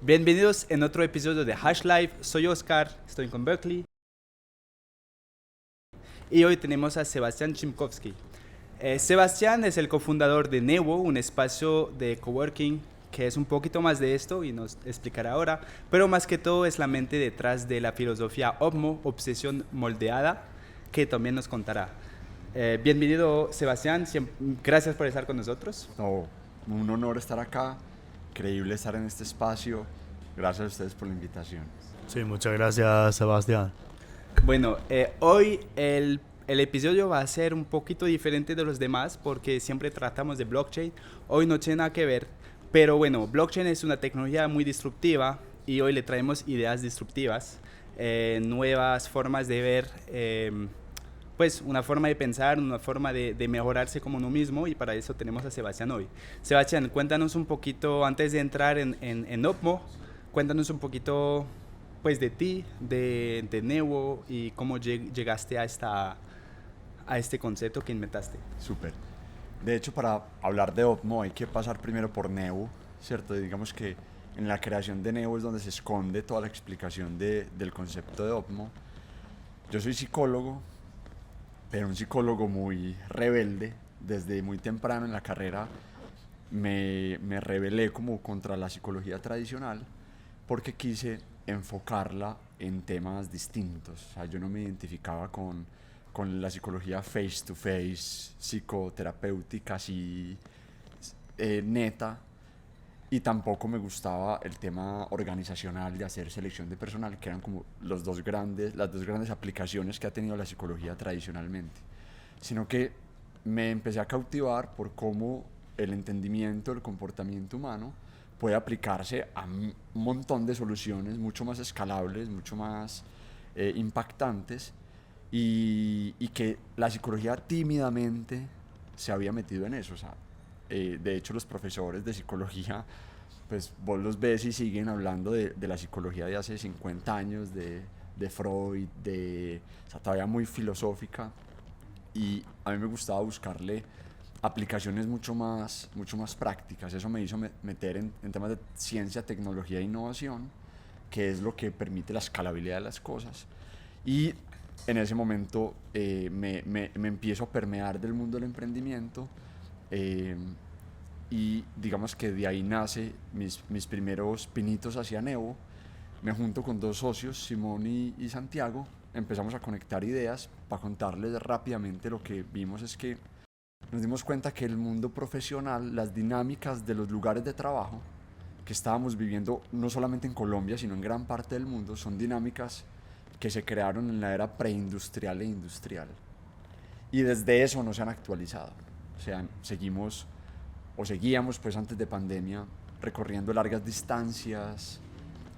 Bienvenidos en otro episodio de Hash Life. Soy Oscar, estoy con Berkeley y hoy tenemos a Sebastián Chimkowski. Sebastián es el cofundador de Newo, un espacio de coworking que es un poquito más de esto y nos explicará ahora, pero más que todo es la mente detrás de la filosofía OPMO, obsesión moldeada, que también nos contará. Bienvenido Sebastián, gracias por estar con nosotros. No, un honor estar acá, increíble estar en este espacio. Gracias a ustedes por la invitación. Sí, muchas gracias, Sebastián. Bueno, hoy el episodio va a ser un poquito diferente de los demás porque siempre tratamos de blockchain. Hoy no tiene nada que ver, pero bueno, blockchain es una tecnología muy disruptiva y hoy le traemos ideas disruptivas, nuevas formas de ver, pues una forma de pensar, una forma de mejorarse como uno mismo y para eso tenemos a Sebastián hoy. Sebastián, cuéntanos un poquito, antes de entrar en Opmo, cuéntanos un poquito pues de ti, de Newo y cómo llegaste a este concepto que inventaste. Súper. De hecho, para hablar de OPMO hay que pasar primero por Newo, ¿cierto? Digamos que en la creación de Newo es donde se esconde toda la explicación del concepto de OPMO. Yo soy psicólogo, pero un psicólogo muy rebelde. Desde muy temprano en la carrera me rebelé como contra la psicología tradicional porque quise enfocarla en temas distintos. O sea, yo no me identificaba con la psicología face to face, psicoterapéutica, así neta, y tampoco me gustaba el tema organizacional de hacer selección de personal, que eran como las dos grandes aplicaciones que ha tenido la psicología tradicionalmente, sino que me empecé a cautivar por cómo el entendimiento del comportamiento humano puede aplicarse a un montón de soluciones mucho más escalables, mucho más impactantes, y que la psicología tímidamente se había metido en eso. O sea, de hecho los profesores de psicología, pues vos los ves y siguen hablando de la psicología de hace 50 años, de Freud, o sea, todavía muy filosófica, y a mí me gustaba buscarle aplicaciones mucho más prácticas. Eso me hizo meter en temas de ciencia, tecnología e innovación, que es lo que permite la escalabilidad de las cosas. Y en ese momento me empiezo a permear del mundo del emprendimiento, eh, y digamos que de ahí nace mis primeros pinitos hacia Newo. Me junto con dos socios, Simón y Santiago, empezamos a conectar ideas. Para contarles rápidamente, lo que vimos es que nos dimos cuenta que el mundo profesional, las dinámicas de los lugares de trabajo que estábamos viviendo no solamente en Colombia, sino en gran parte del mundo, son dinámicas que se crearon en la era preindustrial e industrial. Y desde eso no se han actualizado. O sea, seguíamos pues antes de pandemia recorriendo largas distancias,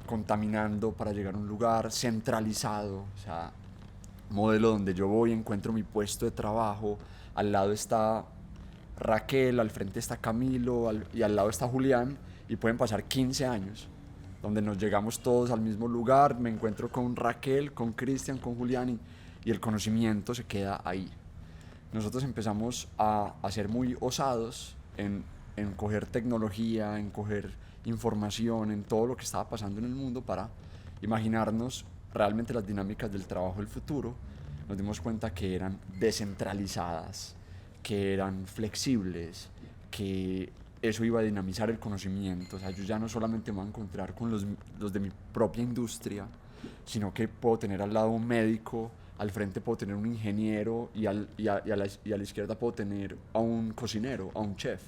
contaminando para llegar a un lugar centralizado. O sea, modelo donde yo voy, encuentro mi puesto de trabajo, al lado está Raquel, al frente está Camilo y al lado está Julián, y pueden pasar 15 años donde nos llegamos todos al mismo lugar, me encuentro con Raquel, con Cristian, con Julián, y el conocimiento se queda ahí. Nosotros empezamos a ser muy osados en coger tecnología, en coger información, en todo lo que estaba pasando en el mundo para imaginarnos realmente las dinámicas del trabajo del futuro. Nos dimos cuenta que eran descentralizadas, que eran flexibles, que eso iba a dinamizar el conocimiento. O sea, yo ya no solamente me voy a encontrar con los de mi propia industria, sino que puedo tener al lado un médico, al frente puedo tener un ingeniero y a la izquierda puedo tener a un cocinero, a un chef.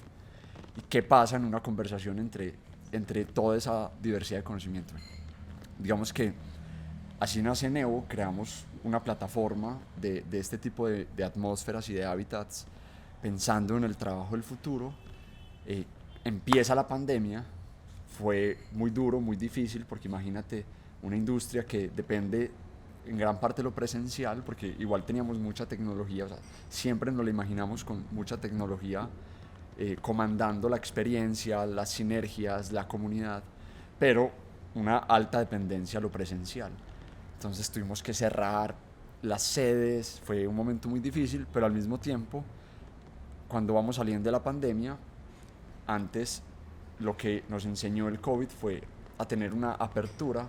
¿Y qué pasa en una conversación entre toda esa diversidad de conocimiento? Digamos que así nace Newo. Creamos una plataforma de este tipo de atmósferas y de hábitats pensando en el trabajo del futuro. Empieza la pandemia, fue muy duro, muy difícil, porque imagínate una industria que depende en gran parte de lo presencial, porque igual teníamos mucha tecnología. O sea, siempre nos lo imaginamos con mucha tecnología, comandando la experiencia, las sinergias, la comunidad, pero una alta dependencia a lo presencial. Entonces tuvimos que cerrar las sedes, fue un momento muy difícil, pero al mismo tiempo, cuando vamos saliendo de la pandemia, antes lo que nos enseñó el COVID fue a tener una apertura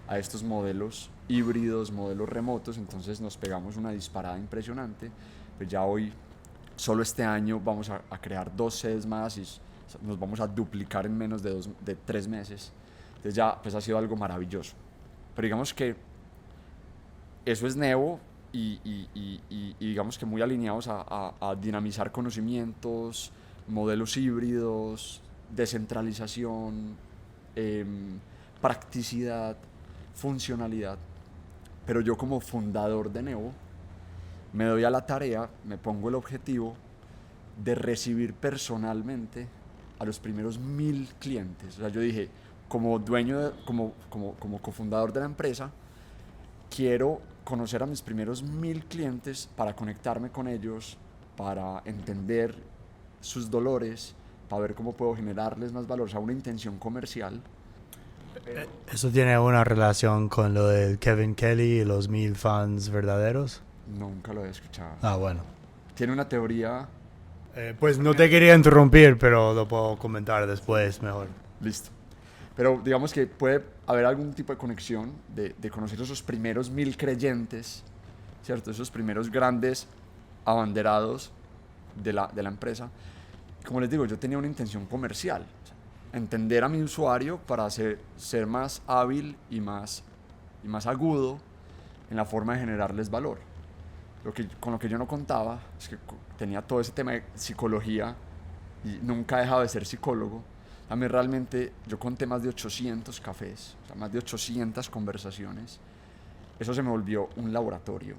a estos modelos híbridos, modelos remotos, entonces nos pegamos una disparada impresionante. Pues ya hoy, solo este año, vamos a crear 2 sedes más y nos vamos a duplicar en menos de 3 meses. Entonces ya pues ha sido algo maravilloso. Pero digamos que eso es Nevo y digamos que muy alineados a dinamizar conocimientos, modelos híbridos, descentralización, practicidad, funcionalidad. Pero yo como fundador de Nevo me doy a la tarea, me pongo el objetivo de recibir personalmente a los primeros 1000 clientes. O sea, yo dije, como dueño, como cofundador de la empresa, quiero conocer a mis primeros 1000 clientes para conectarme con ellos, para entender sus dolores, para ver cómo puedo generarles más valor, o sea, una intención comercial. ¿Eso tiene una relación con lo de Kevin Kelly y los 1000 fans verdaderos? Nunca lo he escuchado. Ah, bueno. Tiene una teoría. Pues no te quería interrumpir, pero lo puedo comentar después mejor. Listo. Pero digamos que puede haber algún tipo de conexión de conocer esos primeros 1000 creyentes, ¿cierto? Esos primeros grandes abanderados de la empresa. Como les digo, yo tenía una intención comercial, entender a mi usuario para ser más hábil y más agudo en la forma de generarles valor. Con lo que yo no contaba es que tenía todo ese tema de psicología y nunca he dejado de ser psicólogo. A mí realmente, yo conté más de 800 cafés, o sea, más de 800 conversaciones. Eso se me volvió un laboratorio.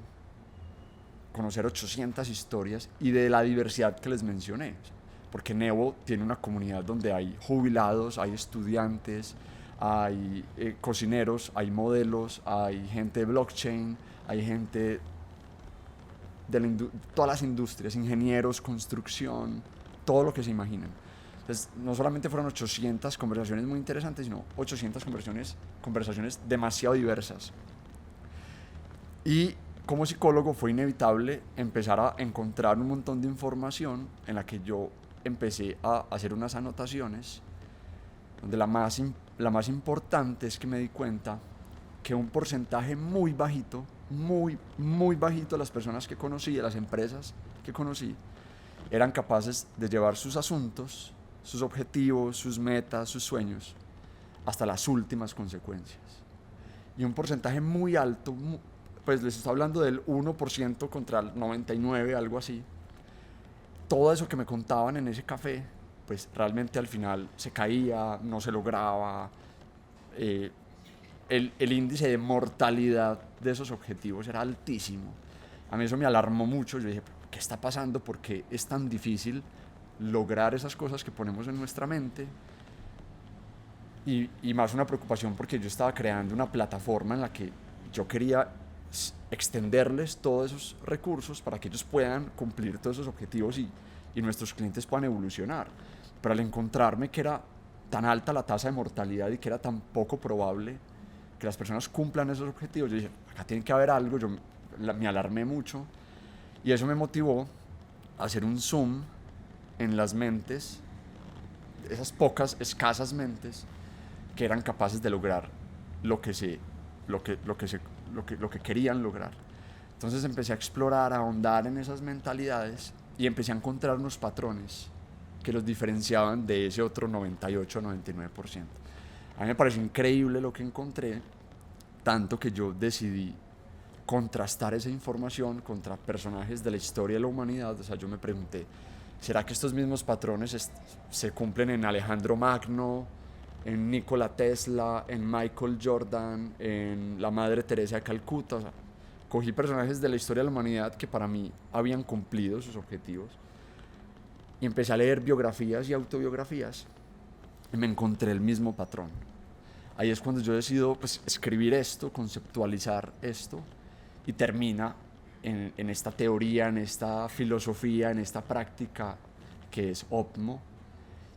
Conocer 800 historias y de la diversidad que les mencioné. Porque Nevo tiene una comunidad donde hay jubilados, hay estudiantes, hay cocineros, hay modelos, hay gente de blockchain, hay gente de todas las industrias, ingenieros, construcción, todo lo que se imaginen. Entonces, no solamente fueron 800 conversaciones muy interesantes, sino 800 conversaciones demasiado diversas. Y como psicólogo fue inevitable empezar a encontrar un montón de información en la que yo empecé a hacer unas anotaciones, donde la más importante es que me di cuenta que un porcentaje muy bajito, muy bajito de las personas que conocí, de las empresas que conocí, eran capaces de llevar sus asuntos, sus objetivos, sus metas, sus sueños, hasta las últimas consecuencias. Y un porcentaje muy alto, pues les estoy hablando del 1% contra el 99%, algo así. Todo eso que me contaban en ese café, pues realmente al final se caía, no se lograba. El índice de mortalidad de esos objetivos era altísimo. A mí eso me alarmó mucho. Yo dije, ¿qué está pasando? ¿Por qué es tan difícil lograr esas cosas que ponemos en nuestra mente? Y más una preocupación porque yo estaba creando una plataforma en la que yo quería extenderles todos esos recursos para que ellos puedan cumplir todos esos objetivos y nuestros clientes puedan evolucionar. Pero al encontrarme que era tan alta la tasa de mortalidad y que era tan poco probable que las personas cumplan esos objetivos, yo dije, acá tiene que haber algo. Yo me alarmé mucho y eso me motivó a hacer un zoom en las mentes, esas pocas, escasas mentes que eran capaces de lograr lo que querían lograr. Entonces empecé a explorar, a ahondar en esas mentalidades y empecé a encontrar unos patrones que los diferenciaban de ese otro 98-99%. A mí me pareció increíble lo que encontré, tanto que yo decidí contrastar esa información contra personajes de la historia de la humanidad. O sea, yo me pregunté, ¿será que estos mismos patrones se cumplen en Alejandro Magno, en Nikola Tesla, en Michael Jordan, en la Madre Teresa de Calcuta? O sea, cogí personajes de la historia de la humanidad que para mí habían cumplido sus objetivos y empecé a leer biografías y autobiografías y me encontré el mismo patrón. Ahí es cuando yo decido pues, escribir esto, conceptualizar esto y termina en esta teoría, en esta filosofía, en esta práctica que es Opmo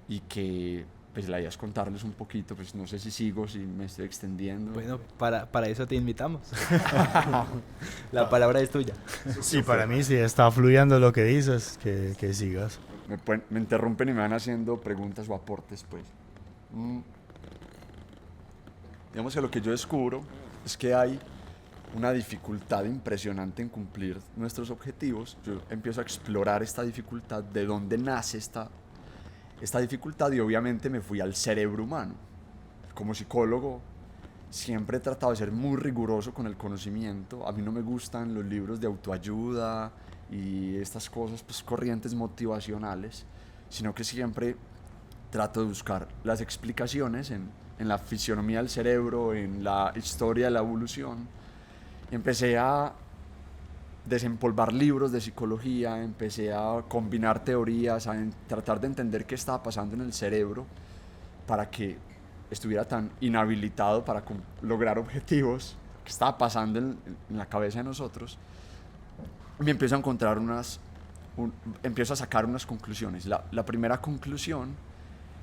y que pues la idea es contarles un poquito, pues no sé si sigo, si me estoy extendiendo. Bueno, para eso te invitamos. La palabra es tuya. Sí, para mí sí está fluyendo lo que dices, que sigas. Me interrumpen y me van haciendo preguntas o aportes, pues. Digamos que lo que yo descubro es que hay una dificultad impresionante en cumplir nuestros objetivos. Yo empiezo a explorar esta dificultad, de dónde nace esta dificultad, y obviamente me fui al cerebro humano. Como psicólogo siempre he tratado de ser muy riguroso con el conocimiento. A mí no me gustan los libros de autoayuda y estas cosas, pues, corrientes motivacionales, sino que siempre trato de buscar las explicaciones en la fisionomía del cerebro, en la historia de la evolución. Y empecé a desempolvar libros de psicología, empecé a combinar teorías, a tratar de entender qué estaba pasando en el cerebro para que estuviera tan inhabilitado para lograr objetivos, qué estaba pasando en la cabeza de nosotros. Y me empiezo a encontrar empiezo a sacar unas conclusiones. La primera conclusión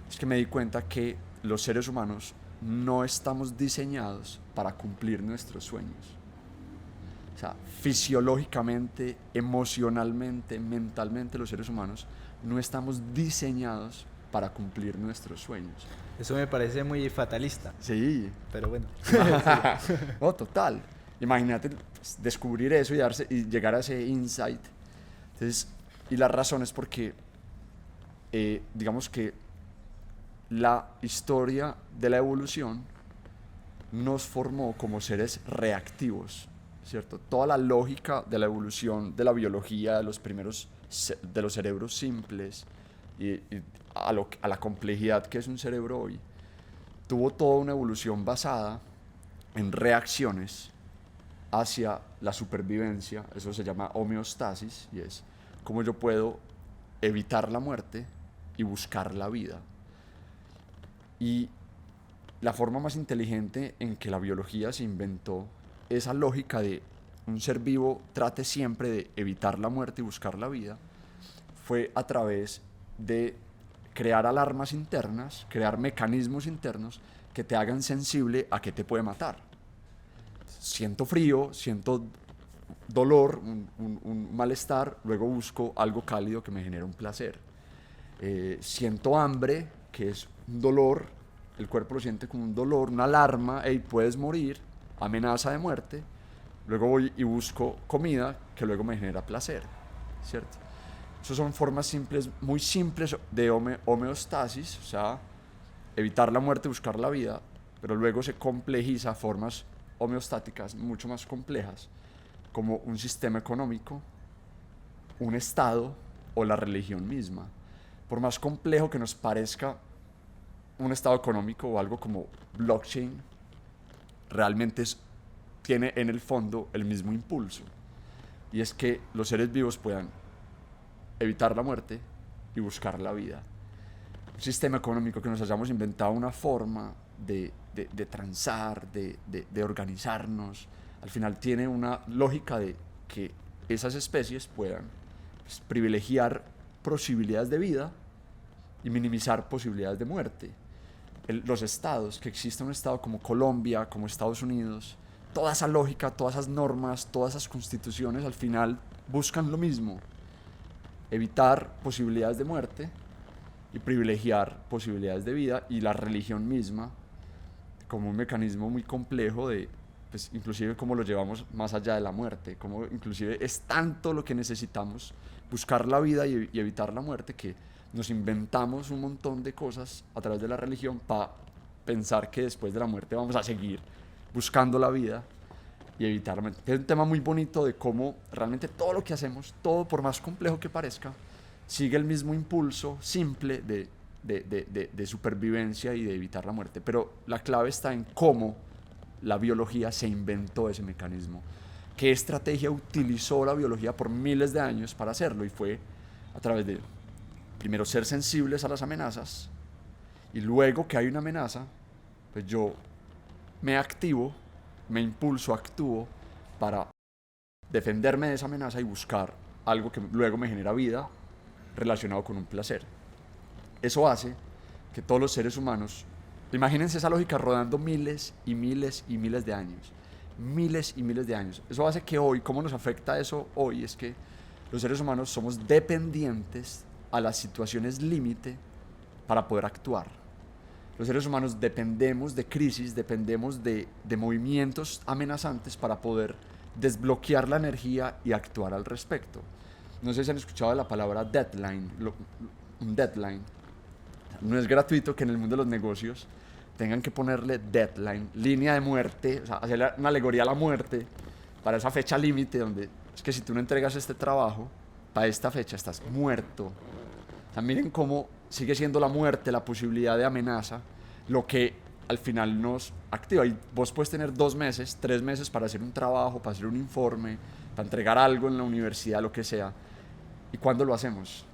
es que me di cuenta que los seres humanos no estamos diseñados para cumplir nuestros sueños. O sea, fisiológicamente, emocionalmente, mentalmente, los seres humanos no estamos diseñados para cumplir nuestros sueños. Eso me parece muy fatalista. Sí. Pero bueno. No, total. Imagínate, pues, descubrir eso y llegar a ese insight. Entonces, y la razón es porque, digamos que la historia de la evolución nos formó como seres reactivos, ¿cierto? Toda la lógica de la evolución, de la biología, de los primeros, de los cerebros simples y a la complejidad que es un cerebro hoy, tuvo toda una evolución basada en reacciones hacia la supervivencia. Eso se llama homeostasis, y es cómo yo puedo evitar la muerte y buscar la vida. Y la forma más inteligente en que la biología se inventó esa lógica de un ser vivo trate siempre de evitar la muerte y buscar la vida fue a través de crear alarmas internas, crear mecanismos internos que te hagan sensible a qué te puede matar. Siento frío, siento dolor, un malestar, luego busco algo cálido que me genere un placer. Siento hambre, que es un dolor, el cuerpo lo siente como un dolor, una alarma, hey, puedes morir, amenaza de muerte. Luego voy y busco comida que luego me genera placer, ¿cierto? Esas son formas simples, muy simples de homeostasis, o sea, evitar la muerte, buscar la vida, pero luego se complejiza a formas homeostáticas mucho más complejas, como un sistema económico, un estado o la religión misma. Por más complejo que nos parezca un estado económico o algo como blockchain, realmente tiene en el fondo el mismo impulso, y es que los seres vivos puedan evitar la muerte y buscar la vida. Un sistema económico que nos hayamos inventado una forma de transar, de organizarnos, al final tiene una lógica de que esas especies puedan, pues, privilegiar posibilidades de vida y minimizar posibilidades de muerte. Los estados, que exista un estado como Colombia, como Estados Unidos, toda esa lógica, todas esas normas, todas esas constituciones al final buscan lo mismo: evitar posibilidades de muerte y privilegiar posibilidades de vida. Y la religión misma, como un mecanismo muy complejo de, pues, inclusive cómo lo llevamos más allá de la muerte, como inclusive es tanto lo que necesitamos buscar la vida y evitar la muerte, que nos inventamos un montón de cosas a través de la religión para pensar que después de la muerte vamos a seguir buscando la vida y evitar la muerte. Es un tema muy bonito de cómo realmente todo lo que hacemos, todo por más complejo que parezca, sigue el mismo impulso simple de supervivencia y de evitar la muerte. Pero la clave está en cómo la biología se inventó ese mecanismo. ¿Qué estrategia utilizó la biología por miles de años para hacerlo? Y fue a través de, primero, ser sensibles a las amenazas, y luego que hay una amenaza, pues yo me activo, me impulso, actúo para defenderme de esa amenaza y buscar algo que luego me genera vida relacionado con un placer. Eso hace que todos los seres humanos, imagínense esa lógica rodando miles y miles y miles de años, miles y miles de años. Eso hace que hoy, ¿cómo nos afecta eso hoy? Es que los seres humanos somos dependientes a las situaciones límite para poder actuar. Los seres humanos dependemos de crisis, dependemos de movimientos amenazantes para poder desbloquear la energía y actuar al respecto. No sé si han escuchado la palabra deadline, un deadline. No es gratuito que en el mundo de los negocios tengan que ponerle deadline, línea de muerte, o sea, hacerle una alegoría a la muerte para esa fecha límite donde es que si tú no entregas este trabajo para esta fecha estás muerto. O sea, miren cómo sigue siendo la muerte, la posibilidad de amenaza, lo que al final nos activa. Y vos puedes tener 2 meses, 3 meses para hacer un trabajo, para hacer un informe, para entregar algo en la universidad, lo que sea. ¿Y cuándo lo hacemos?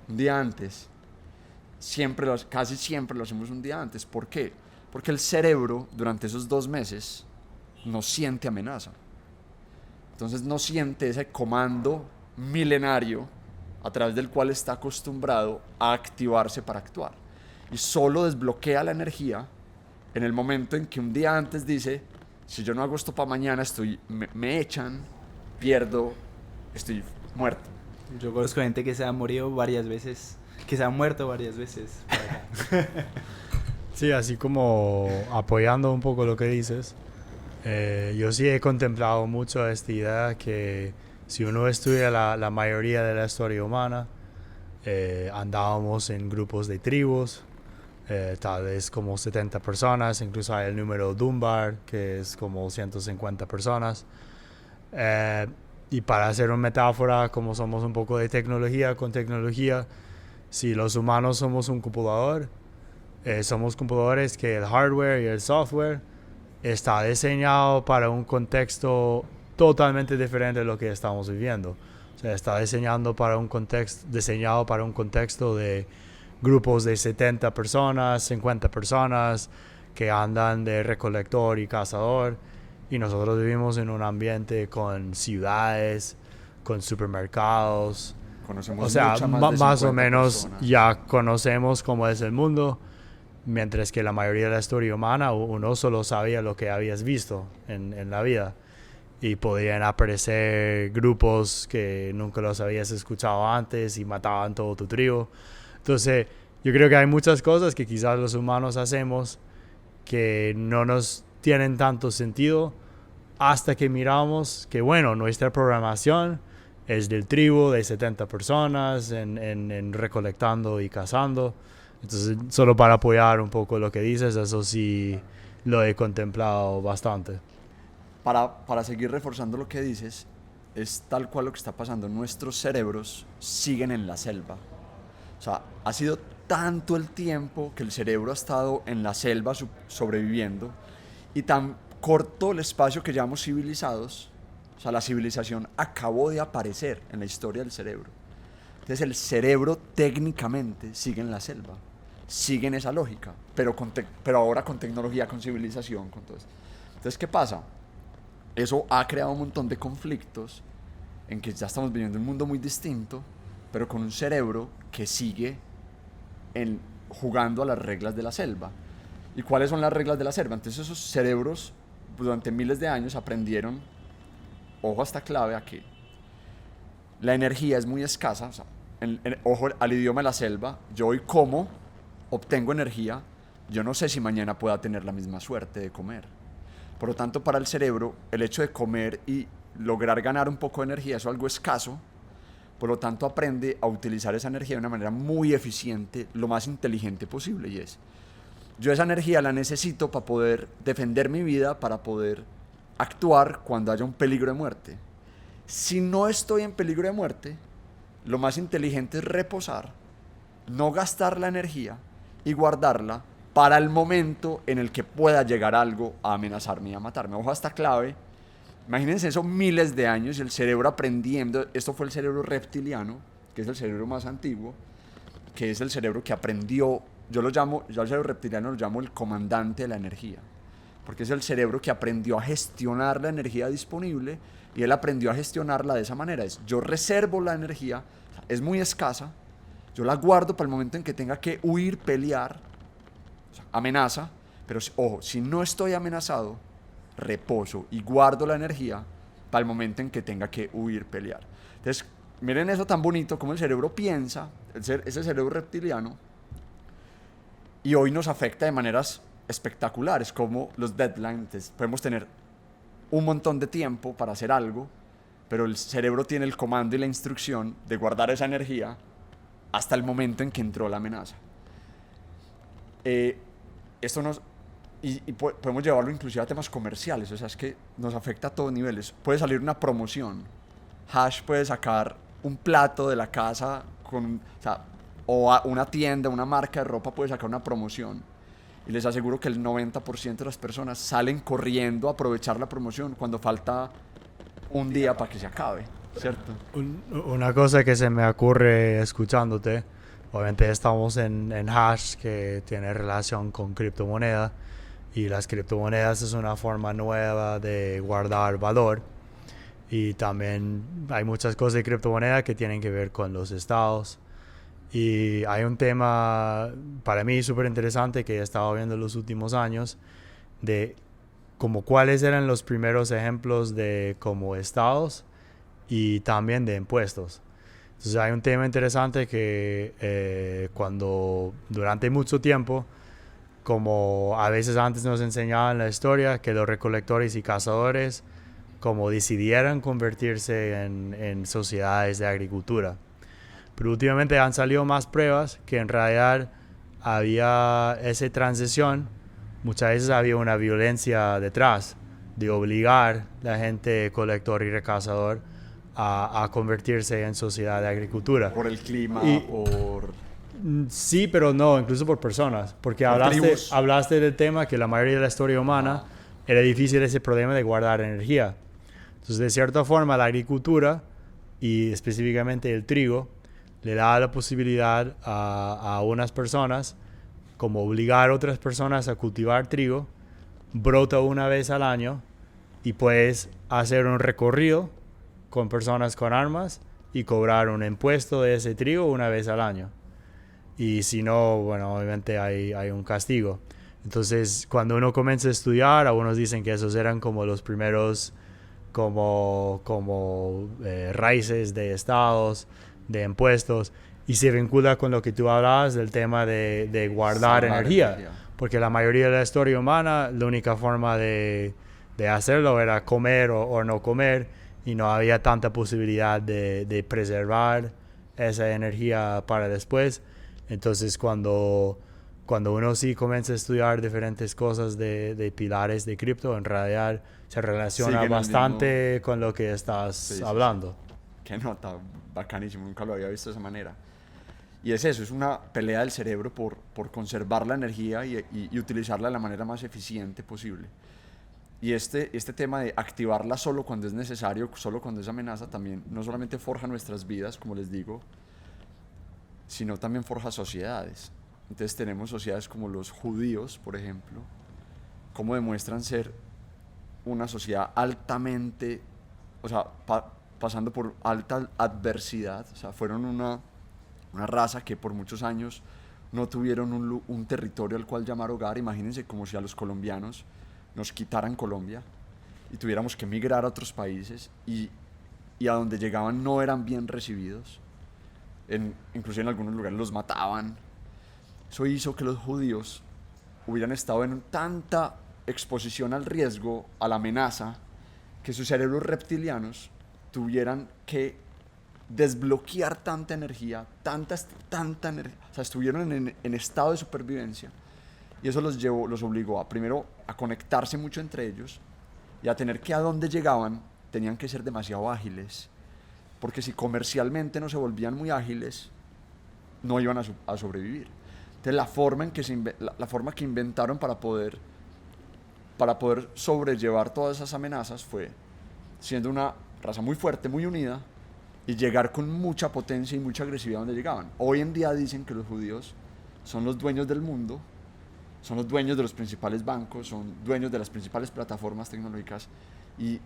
Un día antes. Casi siempre lo hacemos un día antes. ¿Por qué? Porque el cerebro durante esos 2 meses no siente amenaza. Entonces no siente ese comando milenario a través del cual está acostumbrado a activarse para actuar. Y solo desbloquea la energía en el momento en que un día antes dice, si yo no hago esto para mañana, me echan, pierdo, estoy muerto. Yo conozco gente que se ha morido varias veces, que se ha muerto varias veces. Sí, así como apoyando un poco lo que dices, yo sí he contemplado mucho esta idea que si uno estudia la mayoría de la historia humana, andábamos en grupos de tribus, tal vez como 70 personas, incluso hay el número Dunbar, que es como 150 personas. Y para hacer una metáfora, como somos un poco de tecnología, con tecnología, si los humanos somos un computador, somos computadores que el hardware y el software está diseñado para un contexto totalmente diferente de lo que estamos viviendo. O sea, está diseñado para un contexto de grupos de 70 personas, 50 personas que andan de recolector y cazador. Y nosotros vivimos en un ambiente con ciudades, con supermercados. Conocemos, o sea, mucha más, más de o menos personas. ya conocemos cómo es el mundo, mientras que la mayoría de la historia humana uno solo sabía lo que habías visto en la vida. Y podían aparecer grupos que nunca los habías escuchado antes y mataban todo tu tribu. Entonces, yo creo que hay muchas cosas que quizás los humanos hacemos que no nos tienen tanto sentido hasta que miramos que, bueno, nuestra programación es del tribu de 70 personas en recolectando y cazando. Entonces, solo para apoyar un poco lo que dices, eso sí lo he contemplado bastante. Para seguir reforzando lo que dices, es tal cual lo que está pasando. Nuestros cerebros siguen en la selva. O sea, ha sido tanto el tiempo que el cerebro ha estado en la selva sobreviviendo y tan corto el espacio que llevamos civilizados. O sea, la civilización acabó de aparecer en la historia del cerebro. Entonces el cerebro técnicamente sigue en la selva, sigue en esa lógica, pero ahora con tecnología, con civilización, con todo eso. Entonces, ¿qué pasa? Eso ha creado un montón de conflictos en que ya estamos viviendo un mundo muy distinto, pero con un cerebro que sigue jugando a las reglas de la selva. ¿Y cuáles son las reglas de la selva? Entonces esos cerebros durante miles de años aprendieron, ojo a esta clave, a que la energía es muy escasa. O sea, ojo al idioma de la selva, yo hoy como, obtengo energía, yo no sé si mañana pueda tener la misma suerte de comer. Por lo tanto, para el cerebro, el hecho de comer y lograr ganar un poco de energía es algo escaso. Por lo tanto, aprende a utilizar esa energía de una manera muy eficiente, lo más inteligente posible. Y es, yo esa energía la necesito para poder defender mi vida, para poder actuar cuando haya un peligro de muerte. Si no estoy en peligro de muerte, lo más inteligente es reposar, no gastar la energía y guardarla para el momento en el que pueda llegar algo a amenazarme y a matarme. Ojo a esta clave. Imagínense eso miles de años y el cerebro aprendiendo. Esto fue el cerebro reptiliano, que es el cerebro más antiguo, que es el cerebro que aprendió. Yo al cerebro reptiliano lo llamo el comandante de la energía, porque es el cerebro que aprendió a gestionar la energía disponible y él aprendió a gestionarla de esa manera. Yo reservo la energía, es muy escasa, yo la guardo para el momento en que tenga que huir, pelear, amenaza, pero ojo, si no estoy amenazado, reposo y guardo la energía para el momento en que tenga que huir, pelear. Entonces, miren eso tan bonito como el cerebro piensa, ese cerebro reptiliano, Y hoy nos afecta de maneras espectaculares, como los deadlines. Podemos tener un montón de tiempo para hacer algo, pero el cerebro tiene el comando y la instrucción de guardar esa energía hasta el momento en que entró la amenaza. Esto nos... Y podemos llevarlo inclusive a temas comerciales, o sea, es que nos afecta a todos niveles. Puede salir una promoción, Hash puede sacar un plato de la casa o una tienda, una marca de ropa puede sacar una promoción, y les aseguro que el 90% de las personas salen corriendo a aprovechar la promoción cuando falta un día para que se acabe, ¿cierto? Una cosa que se me ocurre escuchándote, obviamente estamos en Hash, que tiene relación con criptomonedas, y las criptomonedas es una forma nueva de guardar valor, y también hay muchas cosas de criptomonedas que tienen que ver con los estados. Y hay un tema para mí súper interesante que he estado viendo en los últimos años, de como cuáles eran los primeros ejemplos de como estados y también de impuestos. Entonces hay un tema interesante que cuando durante mucho tiempo, como a veces antes nos enseñaban la historia, que los recolectores y cazadores como decidieran convertirse en sociedades de agricultura. Pero últimamente han salido más pruebas que en realidad había esa transición, muchas veces había una violencia detrás de obligar a la gente colector y recazador a convertirse en sociedad de agricultura. Por el clima, Sí, pero no, incluso por personas, porque hablaste del tema que la mayoría de la historia humana era difícil ese problema de guardar energía. Entonces, de cierta forma, la agricultura, y específicamente el trigo, le da la posibilidad a unas personas, como obligar a otras personas a cultivar trigo, brota una vez al año, y puedes hacer un recorrido con personas con armas y cobrar un impuesto de ese trigo una vez al año. Y si no, bueno, obviamente hay un castigo. Entonces, cuando uno comienza a estudiar, algunos dicen que esos eran como los primeros raíces de estados, de impuestos, y se vincula con lo que tú hablabas del tema de guardar energía, porque la mayoría de la historia humana, la única forma de hacerlo era comer o no comer, y no había tanta posibilidad de preservar esa energía para después. Entonces cuando uno sí comienza a estudiar diferentes cosas de pilares de cripto, en realidad se relaciona bastante con lo que estás hablando. Qué nota, bacanísimo, nunca lo había visto de esa manera. Y es eso, es una pelea del cerebro por conservar la energía y utilizarla de la manera más eficiente posible. Y este tema de activarla solo cuando es necesario, solo cuando es amenaza, también no solamente forja nuestras vidas, como les digo, sino también forja sociedades. Entonces tenemos sociedades como los judíos, por ejemplo, cómo demuestran ser una sociedad altamente, o sea, pasando por alta adversidad, o sea, fueron una raza que por muchos años no tuvieron un territorio al cual llamar hogar. Imagínense como si a los colombianos nos quitaran Colombia y tuviéramos que migrar a otros países, y a donde llegaban no eran bien recibidos, inclusive en algunos lugares los mataban. Eso hizo que los judíos hubieran estado en tanta exposición al riesgo, a la amenaza, que sus cerebros reptilianos tuvieran que desbloquear tanta energía, tanta energía, o sea, estuvieron en estado de supervivencia, y eso los obligó primero a conectarse mucho entre ellos, y a tener que, a donde llegaban tenían que ser demasiado ágiles, porque si comercialmente no se volvían muy ágiles, no iban a sobrevivir. Entonces la forma que inventaron para poder sobrellevar todas esas amenazas fue siendo una raza muy fuerte, muy unida, y llegar con mucha potencia y mucha agresividad donde llegaban. Hoy en día dicen que los judíos son los dueños del mundo, son los dueños de los principales bancos, son dueños de las principales plataformas tecnológicas, y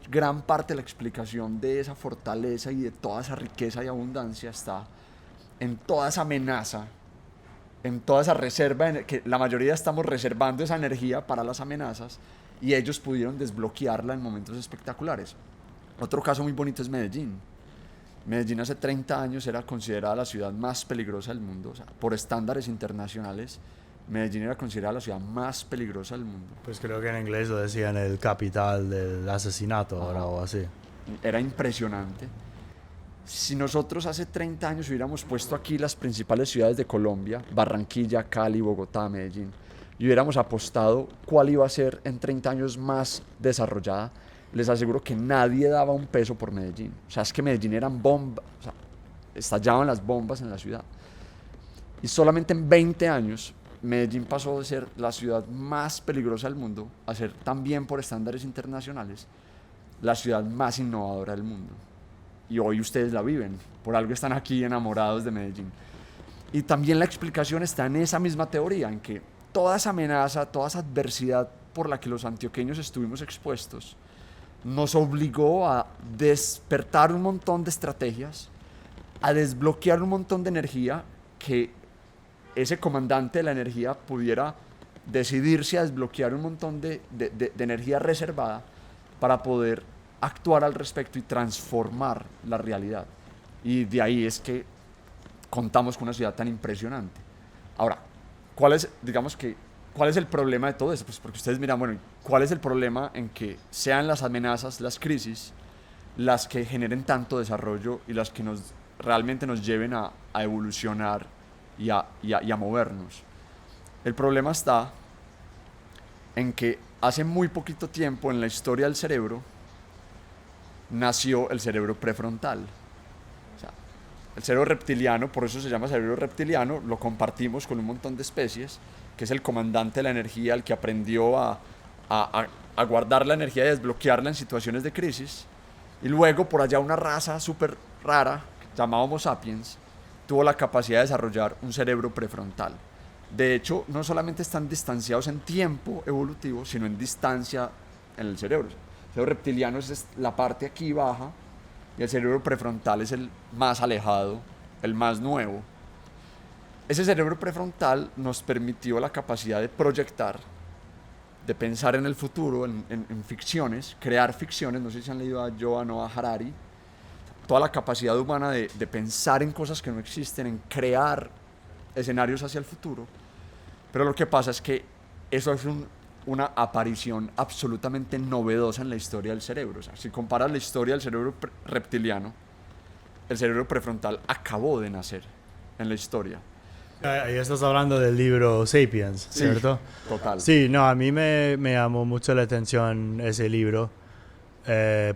gran parte de la explicación de esa fortaleza y de toda esa riqueza y abundancia está en toda esa amenaza, en toda esa reserva, que la mayoría estamos reservando esa energía para las amenazas, y ellos pudieron desbloquearla en momentos espectaculares. Otro caso muy bonito es Medellín. Medellín hace 30 años era considerada la ciudad más peligrosa del mundo, o sea, por estándares internacionales. Medellín era considerada la ciudad más peligrosa del mundo. Pues creo que en inglés lo decían el capital del asesinato ahora o así. Era impresionante. Si nosotros hace 30 años hubiéramos puesto aquí las principales ciudades de Colombia, Barranquilla, Cali, Bogotá, Medellín, y hubiéramos apostado cuál iba a ser en 30 años más desarrollada, les aseguro que nadie daba un peso por Medellín. O sea, es que Medellín eran bombas, o sea, estallaban las bombas en la ciudad. Y solamente en 20 años, Medellín pasó de ser la ciudad más peligrosa del mundo a ser, también por estándares internacionales, la ciudad más innovadora del mundo. Y hoy ustedes la viven, por algo están aquí enamorados de Medellín. Y también la explicación está en esa misma teoría, en que toda esa amenaza, toda esa adversidad por la que los antioqueños estuvimos expuestos, nos obligó a despertar un montón de estrategias, a desbloquear un montón de energía, que ese comandante de la energía pudiera decidirse a desbloquear un montón de energía reservada para poder actuar al respecto y transformar la realidad. Y de ahí es que contamos con una ciudad tan impresionante. Ahora, ¿cuál es el problema de todo eso? Pues porque ustedes miran, bueno, ¿cuál es el problema en que sean las amenazas, las crisis, las que generen tanto desarrollo y las que realmente nos lleven a evolucionar y a movernos? El problema está en que hace muy poquito tiempo en la historia del cerebro nació el cerebro prefrontal. O sea, el cerebro reptiliano, por eso se llama cerebro reptiliano, lo compartimos con un montón de especies, que es el comandante de la energía, el que aprendió a guardar la energía y desbloquearla en situaciones de crisis. Y luego, por allá, una raza súper rara, llamada Homo sapiens, tuvo la capacidad de desarrollar un cerebro prefrontal. De hecho, no solamente están distanciados en tiempo evolutivo, sino en distancia en el cerebro. El cerebro reptiliano es la parte aquí baja y el cerebro prefrontal es el más alejado, el más nuevo. Ese cerebro prefrontal nos permitió la capacidad de proyectar, de pensar en el futuro, en ficciones, crear ficciones. No sé si han leído a Yuval Noah Harari. Toda la capacidad humana de pensar en cosas que no existen, en crear escenarios hacia el futuro. Pero lo que pasa es que eso es una aparición absolutamente novedosa en la historia del cerebro. O sea, si comparas la historia del cerebro reptiliano, el cerebro prefrontal acabó de nacer en la historia. Ahí estás hablando del libro Sapiens, ¿cierto? Sí, total. Sí, no, a mí me llamó mucho la atención ese libro,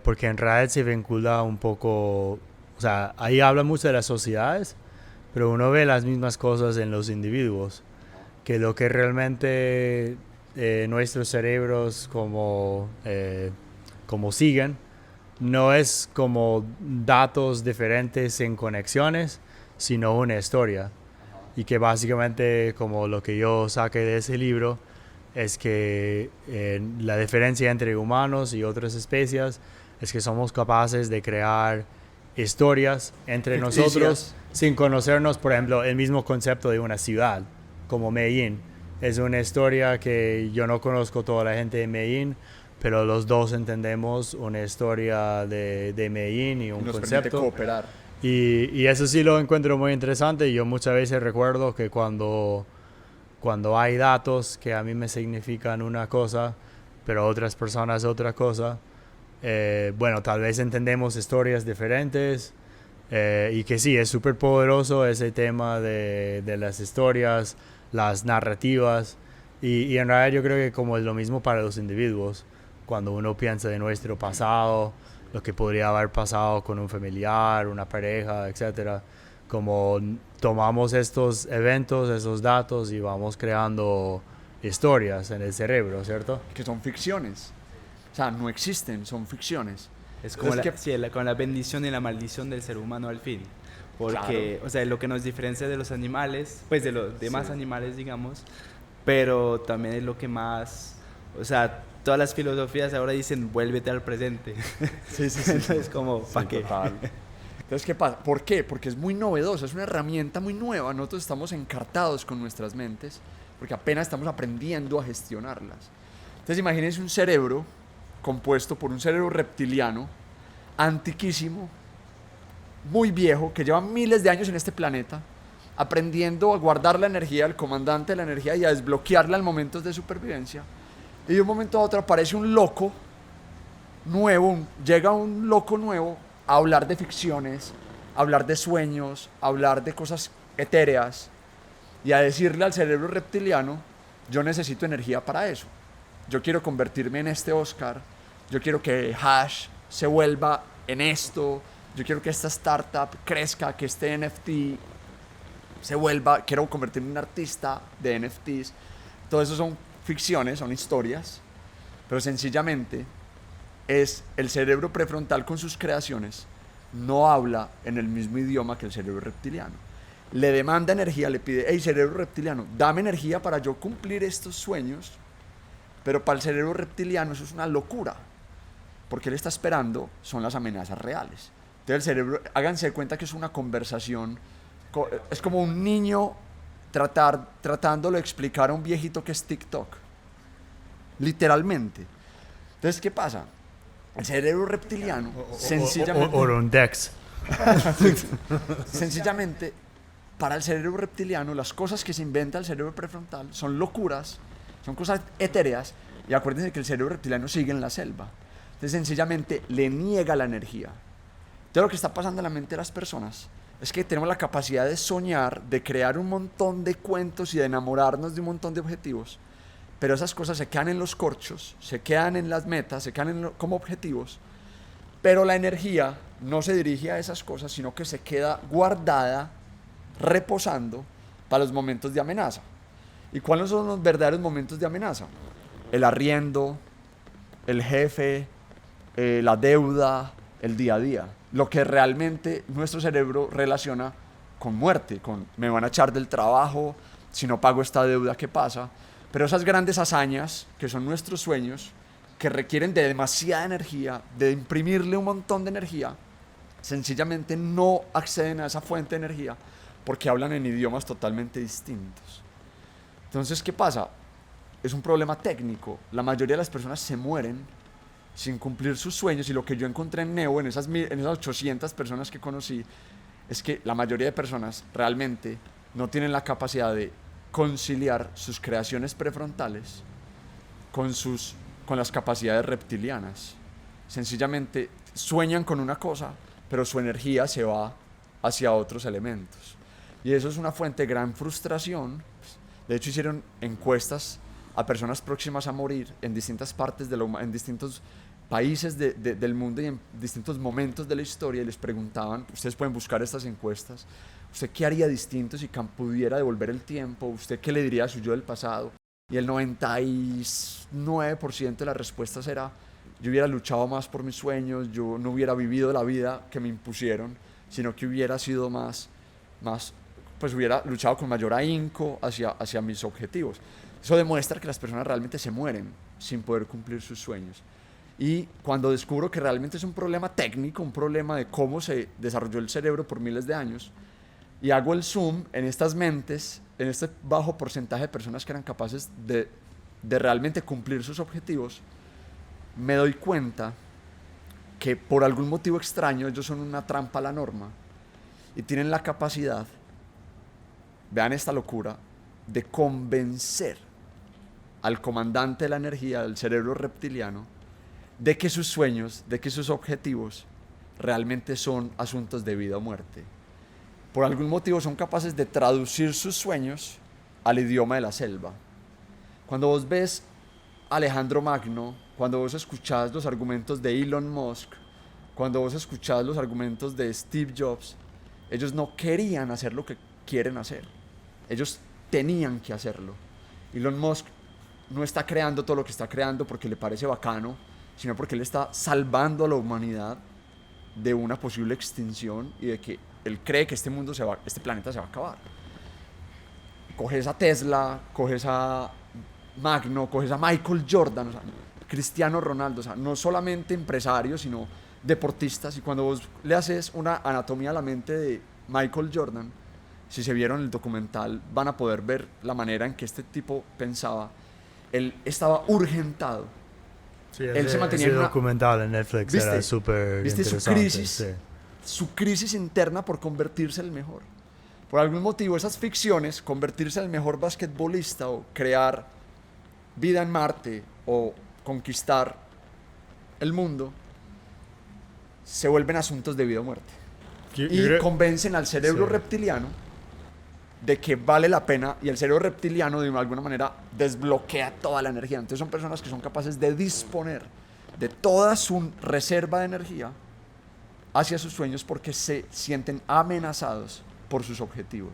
porque en realidad se vincula un poco, o sea, ahí habla mucho de las sociedades, pero uno ve las mismas cosas en los individuos, que lo que realmente nuestros cerebros como siguen, no es como datos diferentes en conexiones, sino una historia. Y que básicamente, como lo que yo saqué de ese libro, es que la diferencia entre humanos y otras especies es que somos capaces de crear historias entre nosotros sin conocernos. Por ejemplo, el mismo concepto de una ciudad, como Medellín. Es una historia que yo no conozco toda la gente de Medellín, pero los dos entendemos una historia de Medellín y un nos concepto. Permite cooperar. Y eso sí lo encuentro muy interesante. Yo muchas veces recuerdo que cuando hay datos que a mí me significan una cosa, pero otras personas otra cosa, bueno, tal vez entendemos historias diferentes, y que sí, es súper poderoso ese tema de las historias, las narrativas, y en realidad yo creo que como es lo mismo para los individuos, cuando uno piensa de nuestro pasado, lo que podría haber pasado con un familiar, una pareja, etcétera, como tomamos estos eventos, esos datos y vamos creando historias en el cerebro, ¿cierto? Que son ficciones. O sea, no existen, son ficciones. Es como con la bendición y la maldición del ser humano al fin. Porque, claro, o sea, lo que nos diferencia de los animales, pues de los demás animales, digamos, pero también es lo que más, o sea, todas las filosofías ahora dicen, vuélvete al presente. Sí. Entonces, como, ¿para qué? Total. Entonces, ¿qué pasa? ¿Por qué? Porque es muy novedosa, es una herramienta muy nueva. Nosotros estamos encartados con nuestras mentes, porque apenas estamos aprendiendo a gestionarlas. Entonces, imagínense un cerebro compuesto por un cerebro reptiliano, antiquísimo, muy viejo, que lleva miles de años en este planeta, aprendiendo a guardar la energía, el comandante de la energía, y a desbloquearla en momentos de supervivencia. Y de un momento a otro aparece un loco nuevo, llega un loco nuevo a hablar de ficciones, a hablar de sueños, a hablar de cosas etéreas y a decirle al cerebro reptiliano: yo necesito energía para eso. Yo quiero convertirme en este Oscar, yo quiero que Hash se vuelva en esto, yo quiero que esta startup crezca, que este NFT se vuelva, quiero convertirme en un artista de NFTs. Todo eso son ficciones, son historias, pero sencillamente es el cerebro prefrontal con sus creaciones no habla en el mismo idioma que el cerebro reptiliano. Le demanda energía, le pide: hey, cerebro reptiliano, dame energía para yo cumplir estos sueños. Pero para el cerebro reptiliano eso es una locura, porque él está esperando son las amenazas reales. Entonces el cerebro, háganse de cuenta que es una conversación, es como un niño tratándolo de explicar a un viejito que es TikTok, literalmente. Entonces, ¿qué pasa? El cerebro reptiliano sencillamente... O un Dex. Sencillamente, para el cerebro reptiliano, las cosas que se inventa el cerebro prefrontal son locuras, son cosas etéreas, y acuérdense que el cerebro reptiliano sigue en la selva. Entonces, sencillamente, le niega la energía. Entonces, lo que está pasando en la mente de las personas es que tenemos la capacidad de soñar, de crear un montón de cuentos y de enamorarnos de un montón de objetivos, pero esas cosas se quedan en los corchos, se quedan en las metas, se quedan como objetivos, pero la energía no se dirige a esas cosas, sino que se queda guardada, reposando para los momentos de amenaza. ¿Y cuáles son los verdaderos momentos de amenaza? El arriendo, el jefe, la deuda, el día a día. Lo que realmente nuestro cerebro relaciona con muerte, con me van a echar del trabajo, si no pago esta deuda, ¿qué pasa? Pero esas grandes hazañas, que son nuestros sueños, que requieren de demasiada energía, de imprimirle un montón de energía, sencillamente no acceden a esa fuente de energía porque hablan en idiomas totalmente distintos. Entonces, ¿qué pasa? Es un problema técnico. La mayoría de las personas se mueren sin cumplir sus sueños, y lo que yo encontré en Neo, en esas 800 personas que conocí, es que la mayoría de personas realmente no tienen la capacidad de conciliar sus creaciones prefrontales con las capacidades reptilianas. Sencillamente sueñan con una cosa, pero su energía se va hacia otros elementos. Y eso es una fuente de gran frustración. De hecho, hicieron encuestas a personas próximas a morir en distintas partes en distintos países del mundo y en distintos momentos de la historia, y les preguntaban, ustedes pueden buscar estas encuestas: ¿usted qué haría distinto si pudiera devolver el tiempo? ¿Usted qué le diría a su yo del pasado? Y el 99% de las respuestas era: yo hubiera luchado más por mis sueños, yo no hubiera vivido la vida que me impusieron, sino que hubiera sido pues hubiera luchado con mayor ahínco hacia mis objetivos. Eso demuestra que las personas realmente se mueren sin poder cumplir sus sueños. Y cuando descubro que realmente es un problema técnico, un problema de cómo se desarrolló el cerebro por miles de años, y hago el zoom en estas mentes, en este bajo porcentaje de personas que eran capaces de realmente cumplir sus objetivos, me doy cuenta que por algún motivo extraño ellos son una trampa a la norma y tienen la capacidad, vean esta locura, de convencer al comandante de la energía, del cerebro reptiliano, de que sus sueños, de que sus objetivos realmente son asuntos de vida o muerte. Por algún motivo son capaces de traducir sus sueños al idioma de la selva. Cuando vos ves a Alejandro Magno, cuando vos escuchás los argumentos de Elon Musk, cuando vos escuchás los argumentos de Steve Jobs, ellos no querían hacer lo que quieren hacer. Ellos tenían que hacerlo. Elon Musk no está creando todo lo que está creando porque le parece bacano, sino porque él está salvando a la humanidad de una posible extinción y de que él cree que este planeta se va a acabar. Coges a Tesla, coges a Magno, coges a Michael Jordan, o sea, Cristiano Ronaldo, o sea, no solamente empresarios, sino deportistas. Y cuando vos le haces una anatomía a la mente de Michael Jordan, si se vieron el documental, van a poder ver la manera en que este tipo pensaba. Él estaba urgentado. Sí, él se mantenía en documental en Netflix. ¿Viste? Era súper ¿Viste interesante. su crisis? Sí. Su crisis interna por convertirse en el mejor. Por algún motivo esas ficciones, convertirse en el mejor basquetbolista o crear vida en Marte o conquistar el mundo, se vuelven asuntos de vida o muerte. Y convencen al cerebro reptiliano de que vale la pena, y el cerebro reptiliano de alguna manera desbloquea toda la energía. Entonces son personas que son capaces de disponer de toda su reserva de energía hacia sus sueños porque se sienten amenazados por sus objetivos.